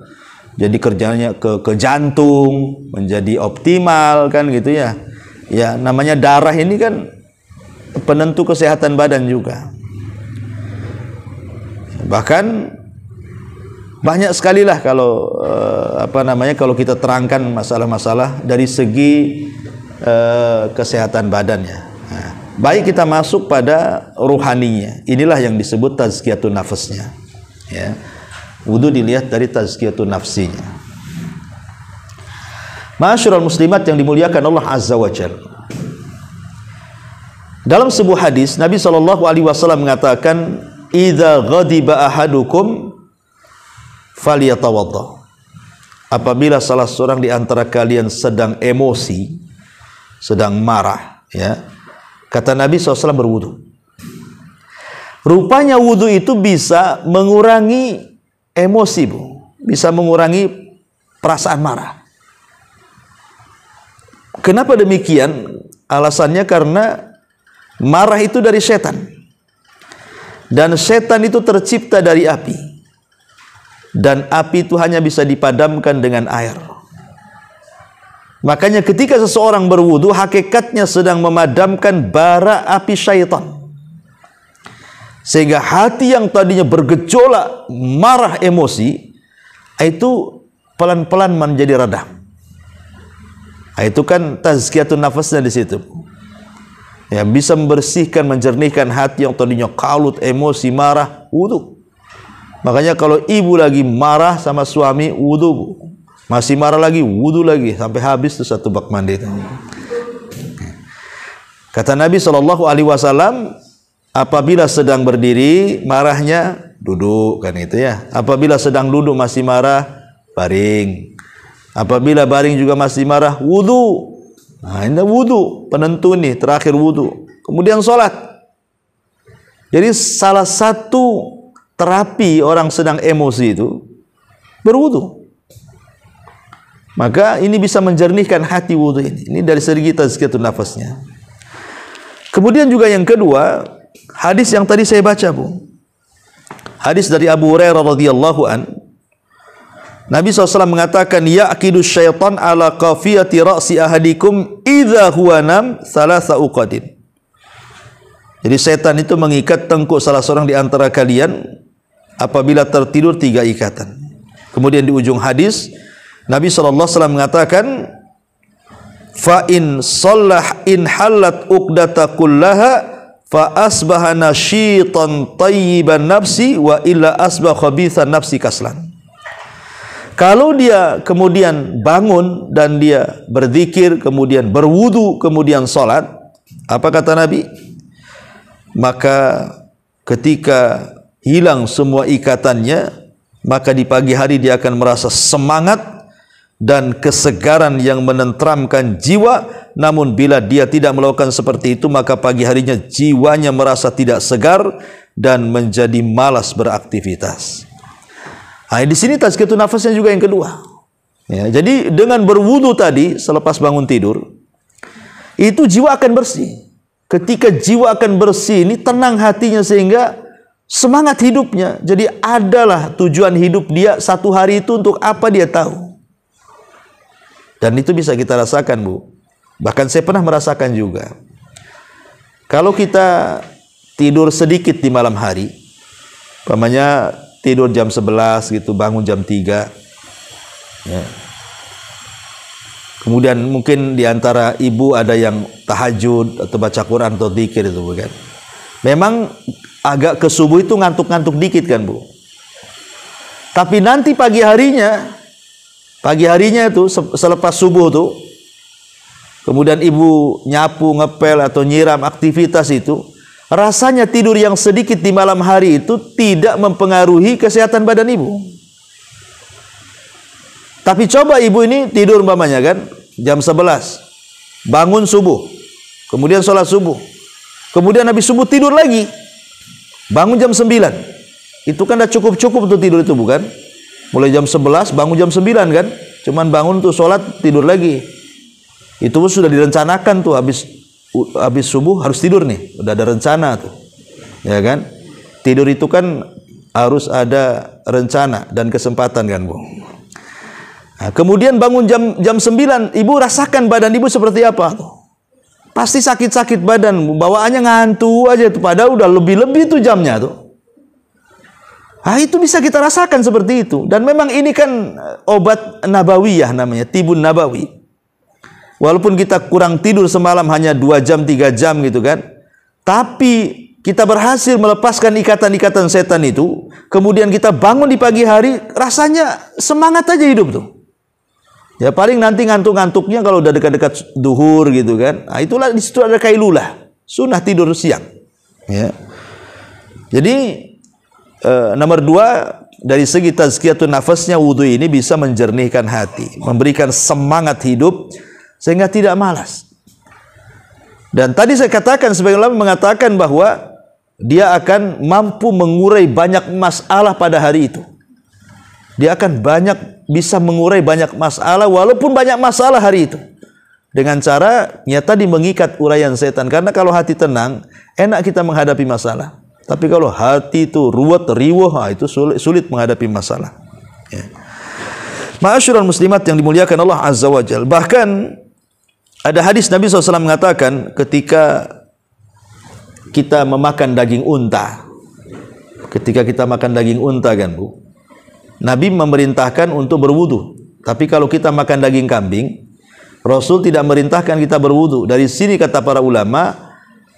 Jadi kerjanya ke jantung menjadi optimal kan gitu ya. Ya namanya darah ini kan penentu kesehatan badan juga. Bahkan banyak sekali lah kalau kalau kita terangkan masalah-masalah dari segi kesehatan badannya. Nah, baik kita masuk pada ruhaninya. Inilah yang disebut tazkiyatun nafsnya. Ya. Wudu dilihat dari tazkiyatun nafsinya. Ma'asyiral muslimat yang dimuliakan Allah Azza wa Jalla. Dalam sebuah hadis Nabi SAW mengatakan, "Idza ghadiba ahadukum falyatawadda." Apabila salah seorang di antara kalian sedang emosi, sedang marah, ya, kata Nabi SAW, berwudu. Rupanya wudu itu bisa mengurangi emosi, Bu, bisa mengurangi perasaan marah. Kenapa demikian? Alasannya karena marah itu dari setan, dan setan itu tercipta dari api, dan api itu hanya bisa dipadamkan dengan air. Makanya ketika seseorang berwudu, hakikatnya sedang memadamkan bara api syaitan. Sehingga hati yang tadinya bergejolak, marah, emosi, itu pelan-pelan menjadi redam. Itu kan tazkiyatun nafasnya di situ. Ya, bisa membersihkan, menjernihkan hati yang tadinya kalut, emosi, marah, wudu. Makanya kalau ibu lagi marah sama suami, wudu. Masih marah lagi, wudu lagi, sampai habis tuh satu bak mandi. Kata Nabi SAW, apabila sedang berdiri marahnya, duduk, kan itu ya. Apabila sedang duduk masih marah, baring. Apabila baring juga masih marah, wudu. Nah, ini wudu, penentu nih, terakhir wudu. Kemudian sholat. Jadi salah satu terapi orang sedang emosi itu berwudu. Maka ini bisa menjernihkan hati wudu ini. Ini dari segi tazkiyatun nafasnya. Kemudian juga yang kedua, hadis yang tadi saya baca, Bu. Hadis dari Abu Hurairah radhiyallahu an. Nabi SAW mengatakan, ya'kidu syaitan ala qafiyati ra'si ahadikum idza huwa nam thalatha uqadin. Jadi setan itu mengikat tengkuk salah seorang di antara kalian apabila tertidur 3 ikatan. Kemudian di ujung hadis Nabi SAW mengatakan, fa in sallah in halat uqdata kullaha fa asbaha nasyitan tayyiban nafsi wa illa asbah khabithan nafsi kaslan. Kalau dia kemudian bangun dan dia berzikir, kemudian berwudu, kemudian salat, apa kata Nabi? Maka ketika hilang semua ikatannya, maka di pagi hari dia akan merasa semangat dan kesegaran yang menenteramkan jiwa. Namun bila dia tidak melakukan seperti itu, maka pagi harinya jiwanya merasa tidak segar dan menjadi malas beraktivitas. Nah, di sini tazkiyatun nafasnya juga yang kedua. Ya, jadi dengan berwudu tadi selepas bangun tidur, itu jiwa akan bersih. Ketika jiwa akan bersih, ini tenang hatinya sehingga semangat hidupnya. Jadi adalah tujuan hidup dia satu hari itu untuk apa dia tahu. Dan itu bisa kita rasakan, Bu. Bahkan saya pernah merasakan juga. Kalau kita tidur sedikit di malam hari, Umpamanya tidur jam 11 gitu, bangun jam 3. Ya. Kemudian mungkin diantara ibu ada yang tahajud atau baca Quran atau dzikir itu bukan. Memang agak ke subuh itu ngantuk-ngantuk dikit kan Bu. Tapi nanti pagi harinya itu selepas subuh tuh, kemudian ibu nyapu, ngepel atau nyiram aktivitas itu, rasanya tidur yang sedikit di malam hari itu tidak mempengaruhi kesehatan badan ibu. Tapi coba ibu ini tidur umpamanya kan jam 11, bangun subuh, kemudian sholat subuh, kemudian habis subuh tidur lagi, bangun jam 9. Itu kan udah cukup untuk tidur itu bukan? Mulai jam 11 bangun jam 9 kan? Cuman bangun tuh sholat tidur lagi. Itu sudah direncanakan tuh, habis subuh harus tidur nih, udah ada rencana tuh. Ya kan? Tidur itu kan harus ada rencana dan kesempatan kan, Bu. Nah, kemudian bangun jam 9, ibu rasakan badan ibu seperti apa tuh? Pasti sakit-sakit badan, bawaannya ngantuk aja tuh, padahal udah lebih-lebih tuh jamnya tuh. Nah, itu bisa kita rasakan seperti itu. Dan memang ini kan obat nabawiyah namanya, tibun nabawi. Walaupun kita kurang tidur semalam hanya 2 jam, 3 jam gitu kan. Tapi kita berhasil melepaskan ikatan-ikatan setan itu. Kemudian kita bangun di pagi hari, rasanya semangat aja hidup tuh. Ya paling nanti ngantuk-ngantuknya kalau udah dekat-dekat duhur gitu kan. Nah, itulah di situ ada kailulah, sunnah tidur siang. Ya. Jadi nomor 2, dari segi tazkiyatun nafasnya wudu ini bisa menjernihkan hati, memberikan semangat hidup sehingga tidak malas. Dan tadi saya katakan, sebagian ulama mengatakan bahwa dia akan mampu mengurai banyak masalah pada hari itu. Dia akan bisa mengurai banyak masalah walaupun banyak masalah hari itu. Dengan cara tadi mengikat uraian setan. Karena kalau hati tenang, enak kita menghadapi masalah. Tapi kalau hati itu ruwet, riweuh, itu sulit menghadapi masalah. Ya. Ma'asyiral muslimat yang dimuliakan Allah Azza wa Jalla. Bahkan ada hadis Nabi SAW mengatakan ketika kita memakan daging unta. Ketika kita makan daging unta kan Bu, Nabi memerintahkan untuk berwudu. Tapi kalau kita makan daging kambing, Rasul tidak merintahkan kita berwudu. Dari sini kata para ulama,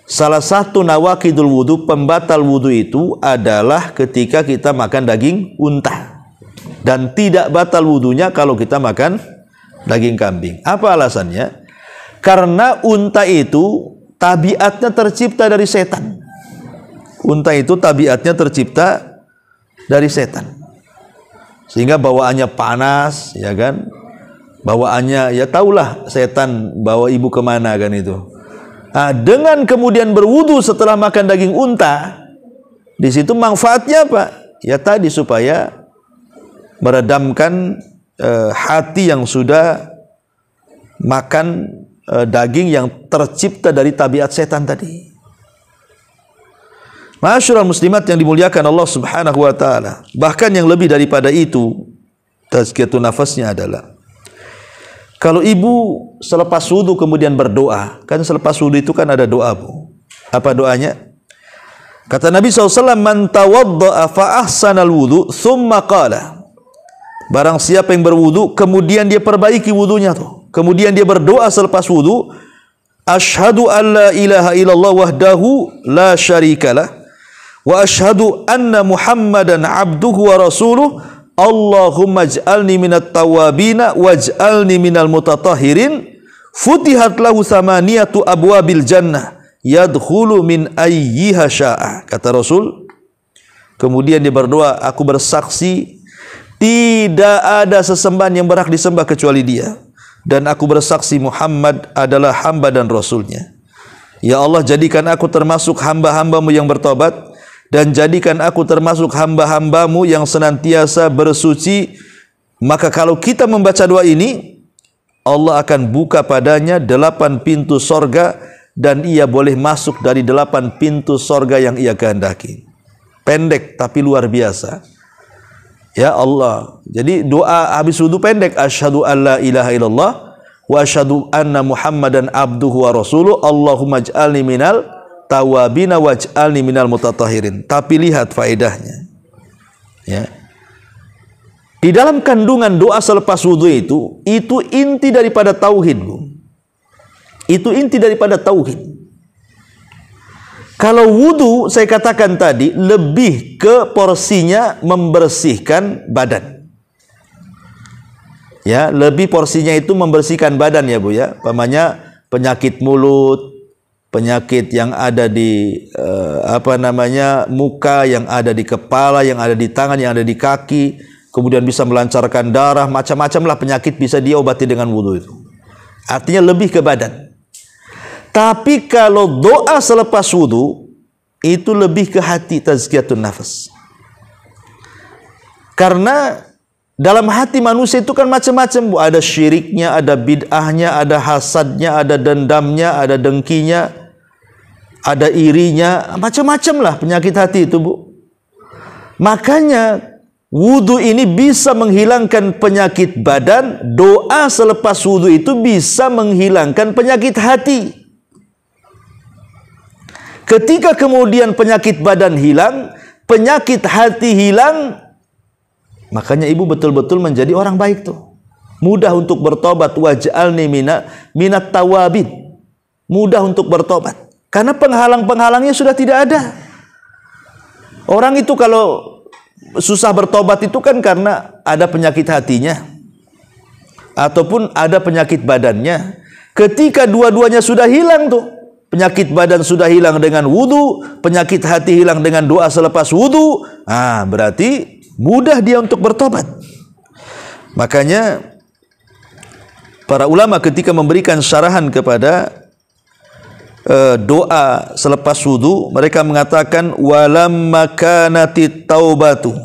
salah satu nawaqidul wudu, pembatal wudu itu adalah ketika kita makan daging unta. Dan tidak batal wudunya kalau kita makan daging kambing. Apa alasannya? Karena unta itu tabiatnya tercipta dari setan. Unta itu tabiatnya tercipta dari setan. Sehingga bawaannya panas, ya kan? Bawaannya, ya tahulah setan bawa ibu kemana kan itu. Nah, dengan kemudian berwudu setelah makan daging unta, di situ manfaatnya apa? Ya tadi supaya meredamkan hati yang sudah makan daging yang tercipta dari tabiat setan tadi. Ma'asyiral muslimat yang dimuliakan Allah Subhanahu wa taala. Bahkan yang lebih daripada itu, tazkiyatun nafasnya adalah kalau ibu selepas wudu kemudian berdoa, kan selepas wudu itu kan ada doa Bu. Apa doanya? Kata Nabi SAW, man tawadda'a fa ahsanal wudu thumma qala. Barang siapa yang berwudu kemudian dia perbaiki wudunya tuh. Kemudian dia berdoa selepas wudu, asyhadu an la ilaha illallah wahdahu la syarikalah wa asyhadu anna Muhammadan abduhu wa rasuluh. Allahumma ij'alni minat tawabina waj'alni minal mutatahhirin. Futihat lahu thamaniyatu abwabil jannah yadkhulu min ayyiha sya'a. Kata Rasul, kemudian dia berdoa, aku bersaksi tidak ada sesembahan yang berhak disembah kecuali Dia, dan aku bersaksi Muhammad adalah hamba dan Rasulnya. Ya Allah, jadikan aku termasuk hamba-hambamu yang bertobat, dan jadikan aku termasuk hamba-hambamu yang senantiasa bersuci. Maka kalau kita membaca doa ini, Allah akan buka padanya 8 pintu sorga, dan ia boleh masuk dari 8 pintu sorga yang ia kehendaki. Pendek tapi luar biasa. Ya Allah. Jadi doa habis wudu pendek, asyhadu alla ilaha illallah wa asyhadu anna Muhammadan abduhu wa rasuluh. Allahumma ij'alni minal tawabina waj'alni minal mutatahhirin. Tapi lihat faedahnya. Ya. Di dalam kandungan doa selepas wudu itu inti daripada tauhid, Bu. Itu inti daripada tauhid. Kalau wudu saya katakan tadi lebih ke porsinya membersihkan badan. Ya, lebih porsinya itu membersihkan badan ya, Bu ya. Umpamanya penyakit mulut, penyakit yang ada di muka, yang ada di kepala, yang ada di tangan, yang ada di kaki, kemudian bisa melancarkan darah, macam-macam lah penyakit bisa diobati dengan wudu itu. Artinya lebih ke badan. Tapi kalau doa selepas wudu itu lebih ke hati, tazkiyatun nafas. Karena dalam hati manusia itu kan macam-macam, Bu. Ada syiriknya, ada bid'ahnya, ada hasadnya, ada dendamnya, ada dengkinya, ada irinya, macam-macam lah penyakit hati itu, Bu. Makanya wudu ini bisa menghilangkan penyakit badan, doa selepas wudu itu bisa menghilangkan penyakit hati. Ketika kemudian penyakit badan hilang, penyakit hati hilang, makanya ibu betul-betul menjadi orang baik tuh. Mudah untuk bertobat, waj'alni minat tawabin. Mudah untuk bertobat. Karena penghalang-penghalangnya sudah tidak ada. Orang itu kalau susah bertobat itu kan karena ada penyakit hatinya ataupun ada penyakit badannya. Ketika dua-duanya sudah hilang tuh, penyakit badan sudah hilang dengan wudu, penyakit hati hilang dengan doa selepas wudu, berarti mudah dia untuk bertobat. Makanya para ulama ketika memberikan syarahan kepada doa selepas wudu, mereka mengatakan walamma kanati taubatu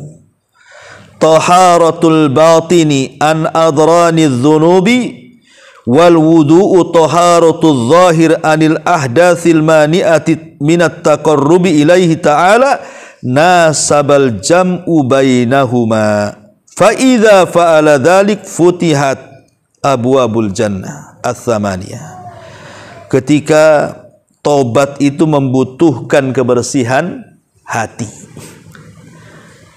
taharatul batini an adrani dzunubi wal wudu'u taharatul zahir anil ahdatsil mani'ati minat taqarrubi ilaihi ta'ala nasabal jam'u bainahuma fa idza fa'ala dzalik futihat abwabul jannah ats-tsamaniyah. Ketika tobat itu membutuhkan kebersihan hati.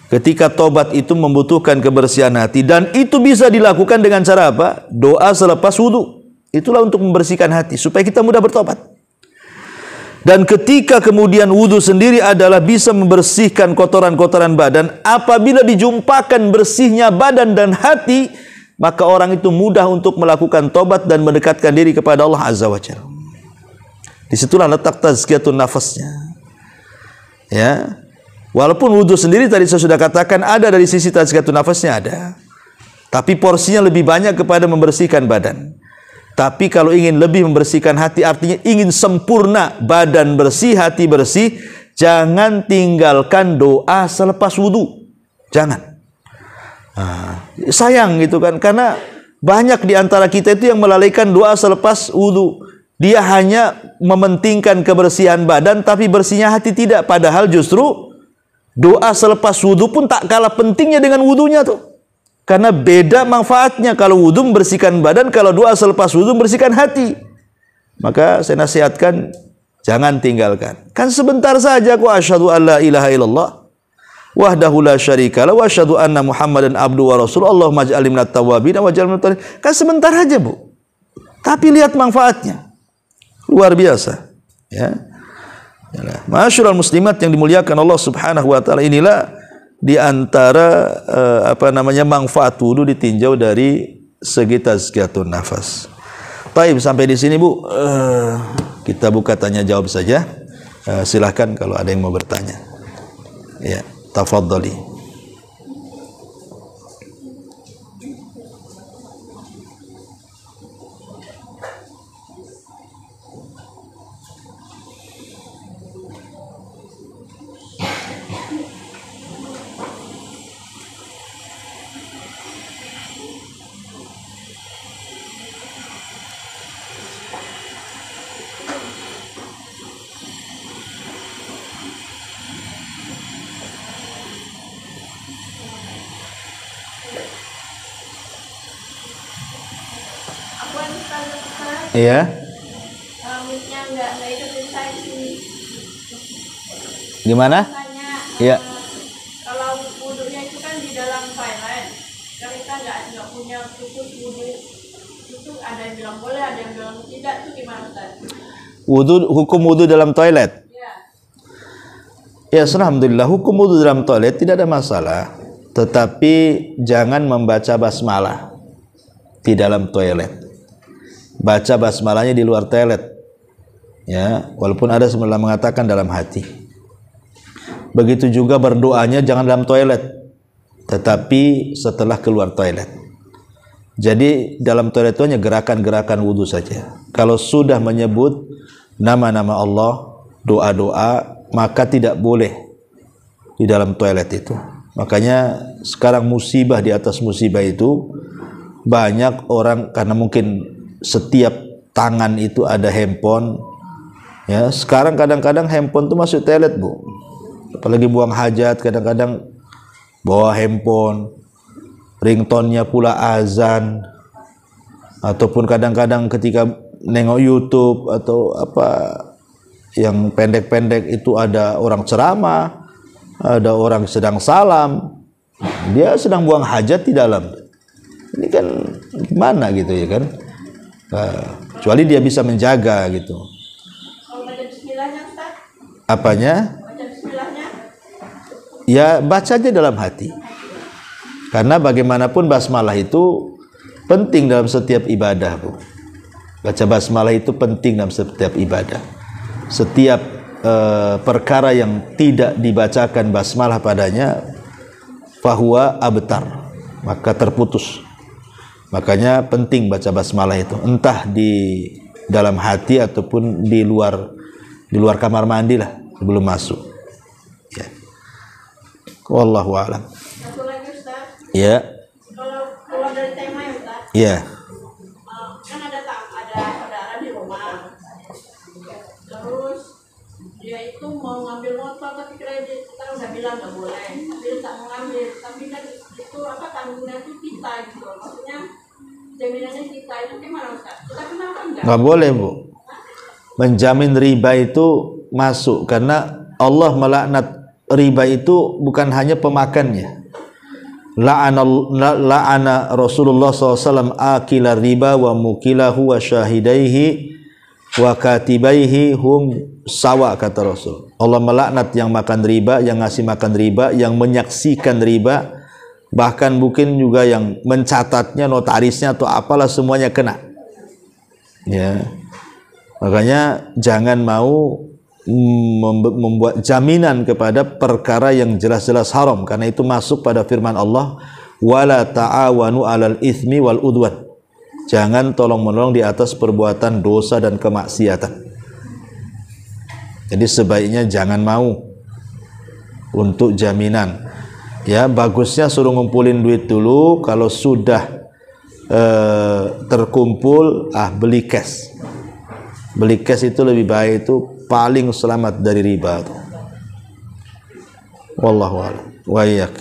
Ketika tobat itu membutuhkan kebersihan hati, dan itu bisa dilakukan dengan cara apa? Doa selepas wudu. Itulah untuk membersihkan hati supaya kita mudah bertobat. Dan ketika kemudian wudu sendiri adalah bisa membersihkan kotoran-kotoran badan, apabila dijumpakan bersihnya badan dan hati, maka orang itu mudah untuk melakukan tobat dan mendekatkan diri kepada Allah Azza wa Jalla. Disitulah letak tazkiyatun nafasnya. Ya. Walaupun wudu sendiri tadi saya sudah katakan ada dari sisi tazkiyatun nafasnya ada. Tapi porsinya lebih banyak kepada membersihkan badan. Tapi kalau ingin lebih membersihkan hati, artinya ingin sempurna badan bersih, hati bersih, jangan tinggalkan doa selepas wudu. Jangan. Sayang gitu kan, karena banyak di antara kita itu yang melalaikan doa selepas wudu. Dia hanya mementingkan kebersihan badan, tapi bersihnya hati tidak. Padahal justru doa selepas wudu pun tak kalah pentingnya dengan wudunya tuh. Karena beda manfaatnya. Kalau wudu membersihkan badan, kalau doa selepas wudu membersihkan hati. Maka saya nasihatkan, jangan tinggalkan. Kan sebentar saja kok, asyhadu an la ilaha illallah wahdahu la syarika lahu wa asyhadu anna Muhammadan abduhu wa rasuluhu Allahumma ij'alni minat tawwabin waj'alni minat tawwabin. Kan sebentar aja, Bu. Tapi lihat manfaatnya. Luar biasa. Ya. Ma'asyiral muslimat yang dimuliakan Allah Subhanahu wa taala, inilah di antara manfaat wudu ditinjau dari segi tazkiyatun nafas. Baik, sampai di sini, Bu. Kita buka tanya jawab saja. Silahkan kalau ada yang mau bertanya. Ya, tafadhali. Iya. Mic-nya nggak ikutin saya sih. Gimana? Tanya, Iya. kalau wudunya itu sekaligus wudhu itu ada yang bilang boleh, ada yang bilang tidak, itu gimana Ustaz? Hukum wudhu dalam toilet. Ya, alhamdulillah hukum wudhu dalam toilet tidak ada masalah, tetapi jangan membaca basmalah di dalam toilet. Baca basmalahnya di luar toilet. Ya, walaupun ada sebelah mengatakan dalam hati. Begitu juga berdoanya jangan dalam toilet, tetapi setelah keluar toilet. Jadi dalam toilet itu hanya gerakan-gerakan wudhu saja. Kalau sudah menyebut nama-nama Allah, doa-doa, maka tidak boleh di dalam toilet itu. Makanya sekarang musibah di atas musibah itu, banyak orang karena mungkin setiap tangan itu ada handphone. Ya, sekarang kadang-kadang handphone itu masuk toilet, Bu. Apalagi buang hajat, kadang-kadang bawa handphone, ringtone-nya pula azan, ataupun kadang-kadang ketika nengok YouTube atau apa yang pendek-pendek itu ada orang ceramah, ada orang sedang salam, dia sedang buang hajat di dalam. Ini kan gimana gitu ya kan? Kecuali dia bisa menjaga gitu. Kalau baca bismillahnya Ustaz? Apanya? Baca bismillahnya? Ya baca aja dalam hati. Karena bagaimanapun basmalah itu penting dalam setiap ibadah, Bu. Baca basmalah itu penting dalam setiap ibadah. Setiap perkara yang tidak dibacakan basmalah padanya, fahuwa abtar, maka terputus. Makanya penting baca basmalah itu, entah di dalam hati ataupun di luar kamar mandi lah sebelum masuk. Ya. Wallahu a'lam. Satu lagi Ustaz. Ya. Kalau keluar dari tema ya Ustaz. Ya. Kan ada saudara di rumah. Terus dia itu mau ngambil motor tapi kredit, kita udah bilang nggak boleh, tapi dia tak mau ngambil, tapi kan itu apa tanggungnya itu kita gitu, maksudnya jaminannya kita itu gimana Ustaz? Kita kenapa enggak? Nggak boleh, Bu. Menjamin riba itu masuk karena Allah melaknat riba itu bukan hanya pemakannya. La'ana Rasulullah SAW akila riba wa mukilahu wa syahidaihi wa katibaihi hum sawa, kata Rasul. Allah melaknat yang makan riba, yang ngasih makan riba, yang menyaksikan riba, bahkan mungkin juga yang mencatatnya, notarisnya atau apalah, semuanya kena. Ya. Makanya jangan mau membuat jaminan kepada perkara yang jelas-jelas haram, karena itu masuk pada firman Allah, wala ta'awanu 'alal itsmi wal udwan. Jangan tolong-menolong di atas perbuatan dosa dan kemaksiatan. Jadi sebaiknya jangan mau untuk jaminan. Ya, bagusnya suruh ngumpulin duit dulu, kalau sudah terkumpul, beli cash. Beli cash itu lebih baik, itu paling selamat dari riba itu. Wallahu a'lam. Wa iyyak.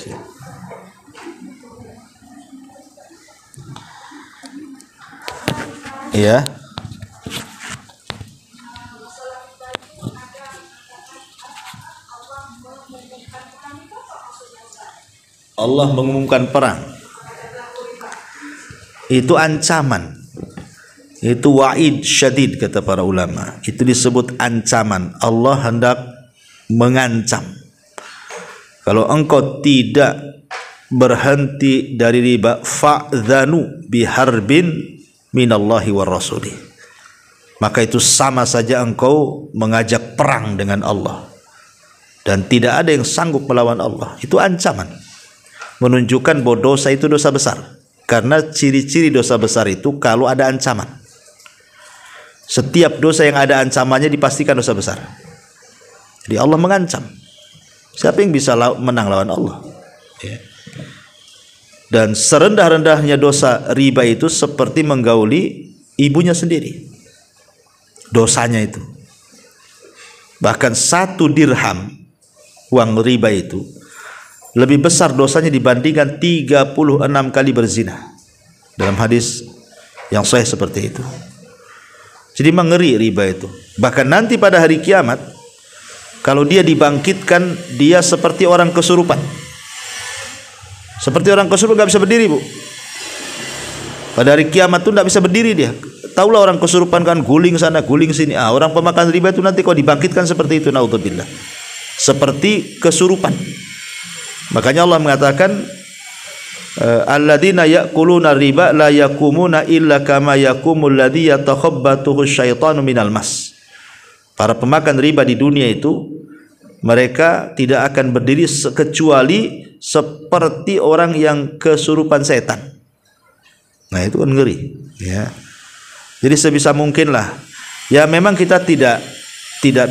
Iya. Allah mengumumkan perang. Itu ancaman. Itu wa'id syadid, kata para ulama. Itu disebut ancaman. Allah hendak mengancam. Kalau engkau tidak berhenti dari riba, fa'dhanu biharbin minallahi wa rasulih, maka itu sama saja engkau mengajak perang dengan Allah, dan tidak ada yang sanggup melawan Allah. Itu ancaman, menunjukkan bahwa dosa itu dosa besar, karena ciri-ciri dosa besar itu kalau ada ancaman. Setiap dosa yang ada ancamannya dipastikan dosa besar. Jadi Allah mengancam. Siapa yang bisa menang lawan Allah? Ya. Dan serendah-rendahnya dosa riba itu seperti menggauli ibunya sendiri. Dosanya itu. Bahkan 1 dirham uang riba itu lebih besar dosanya dibandingkan 36 kali berzina. Dalam hadis yang sahih seperti itu. Jadi mengeri riba itu. Bahkan nanti pada hari kiamat, kalau dia dibangkitkan, dia seperti orang kesurupan. Seperti orang kesurupan, gak bisa berdiri, Bu. Pada hari kiamat tuh tidak bisa berdiri dia. Taulah orang kesurupan kan guling sana guling sini. Orang pemakan riba itu nanti kalau dibangkitkan seperti itu, naudzubillah. Seperti kesurupan. Makanya Allah mengatakan alladzina ya'kuluna riba la yakumuna illa kama yakumul ladzi yatakhabbathu syaitanu minal mas. Para pemakan riba di dunia itu mereka tidak akan berdiri kecuali seperti orang yang kesurupan setan. Nah, itu kan ngeri, ya. Jadi sebisa mungkin lah. Ya memang kita tidak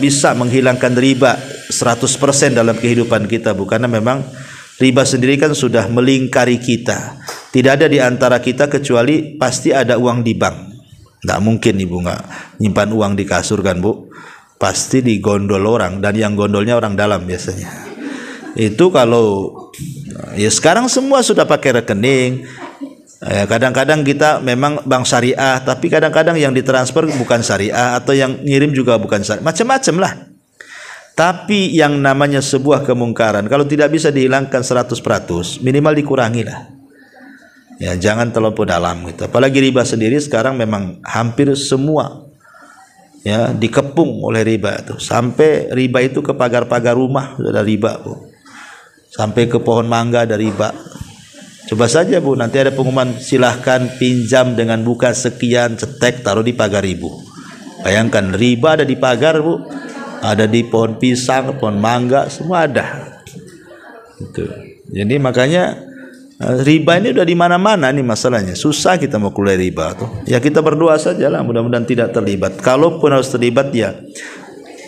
bisa menghilangkan riba 100% dalam kehidupan kita, karena memang riba sendiri kan sudah melingkari kita. Tidak ada di antara kita kecuali pasti ada uang di bank. Tidak mungkin ibu nggak nyimpan uang di kasur kan bu? Pasti di gondol orang, dan yang gondolnya orang dalam biasanya. Itu kalau ya sekarang semua sudah pakai rekening. Kadang-kadang kita memang bank syariah, tapi kadang-kadang yang ditransfer bukan syariah, atau yang ngirim juga bukan syariah, macam-macam lah. Tapi yang namanya sebuah kemungkaran kalau tidak bisa dihilangkan 100%, minimal dikurangi lah. Ya jangan terlalu dalam gitu. Apalagi riba sendiri sekarang memang hampir semua ya dikepung oleh riba itu. Sampai riba itu ke pagar-pagar rumah sudah riba bu. Sampai ke pohon mangga ada riba. Coba saja bu, nanti ada pengumuman silahkan pinjam dengan buka sekian, cetek taruh di pagar ibu. Bayangkan riba ada di pagar bu, ada di pohon pisang, pohon mangga, semua ada. Gitu. Jadi makanya riba ini udah di mana-mana nih masalahnya. Susah kita mau keluar riba tuh. Ya kita berdoa saja lah, mudah-mudahan tidak terlibat. Kalaupun harus terlibat ya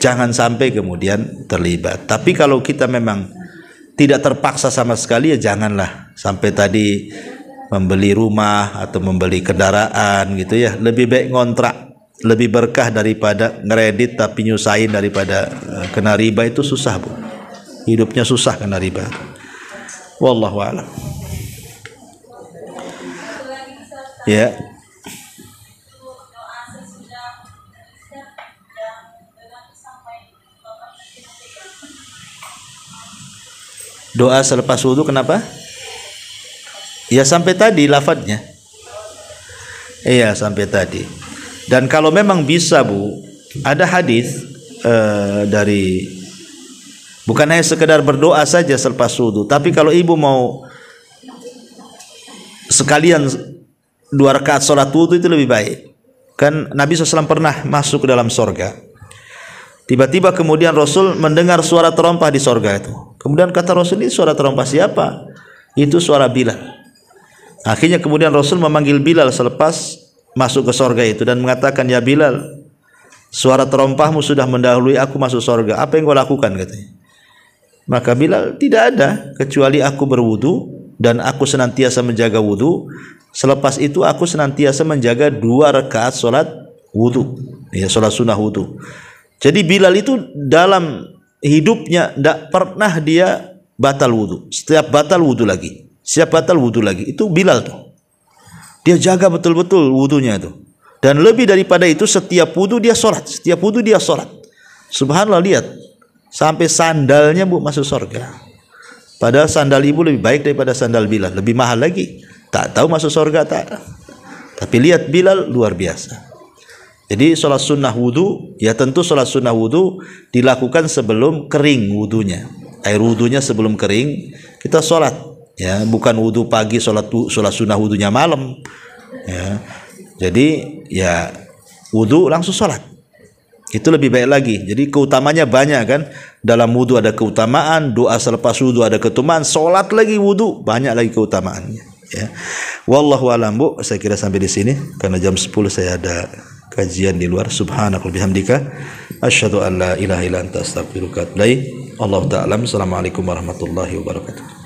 jangan sampai kemudian terlibat. Tapi kalau kita memang tidak terpaksa sama sekali ya janganlah sampai tadi membeli rumah atau membeli kendaraan gitu ya. Lebih baik ngontrak, lebih berkah daripada ngeredit tapi nyusahin daripada kena riba. Itu susah bu, hidupnya susah kena riba. Wallahu a'lam. Ya. Doa selepas wudu kenapa? Ya sampai tadi lafadznya. Iya sampai tadi. Dan kalau memang bisa bu, ada hadis dari bukan hanya sekedar berdoa saja selepas wudu, tapi kalau ibu mau sekalian 2 rakaat sholat wudu itu lebih baik. Kan Nabi SAW pernah masuk ke dalam sorga. Tiba-tiba kemudian Rasul mendengar suara terompah di sorga itu. Kemudian kata Rasul, ini suara terompah siapa? Itu suara Bilal. Akhirnya kemudian Rasul memanggil Bilal selepas masuk ke sorga itu dan mengatakan, ya Bilal, suara terompahmu sudah mendahului aku masuk sorga. Apa yang kau lakukan? Katanya. Maka Bilal, tidak ada kecuali aku berwudu dan aku senantiasa menjaga wudu. Selepas itu aku senantiasa menjaga 2 rakaat sholat wudu, ya sholat sunnah wudu. Jadi Bilal itu dalam hidupnya tidak pernah dia batal wudu. Setiap batal wudu lagi, setiap batal wudu lagi. Itu Bilal tuh. Dia jaga betul-betul wudunya itu. Dan lebih daripada itu setiap wudu dia sholat, setiap wudu dia sholat. Subhanallah, lihat sampai sandalnya bu masuk surga. Padahal sandal ibu lebih baik daripada sandal Bilal, lebih mahal lagi. Tak tahu masuk surga tak. Tapi lihat Bilal luar biasa. Jadi sholat sunnah wudu, ya tentu sholat sunnah wudu dilakukan sebelum kering wudunya. Air wudunya sebelum kering kita sholat, ya bukan wudu pagi sholat sunnah wudunya malam. Ya, jadi ya wudu langsung sholat. Itu lebih baik lagi. Jadi keutamanya banyak kan. Dalam wudu ada keutamaan, doa selepas wudu ada keutamaan, sholat lagi wudu banyak lagi keutamaannya. Ya, wallahu a'lam bu. Saya kira sampai di sini karena jam 10 saya ada kajian di luar. Subhanaka bihamdika asyhadu an la ilaha illa anta astaghfiruka wa atubu ilaik. Allahu ta'ala. Assalamualaikum warahmatullahi wabarakatuh.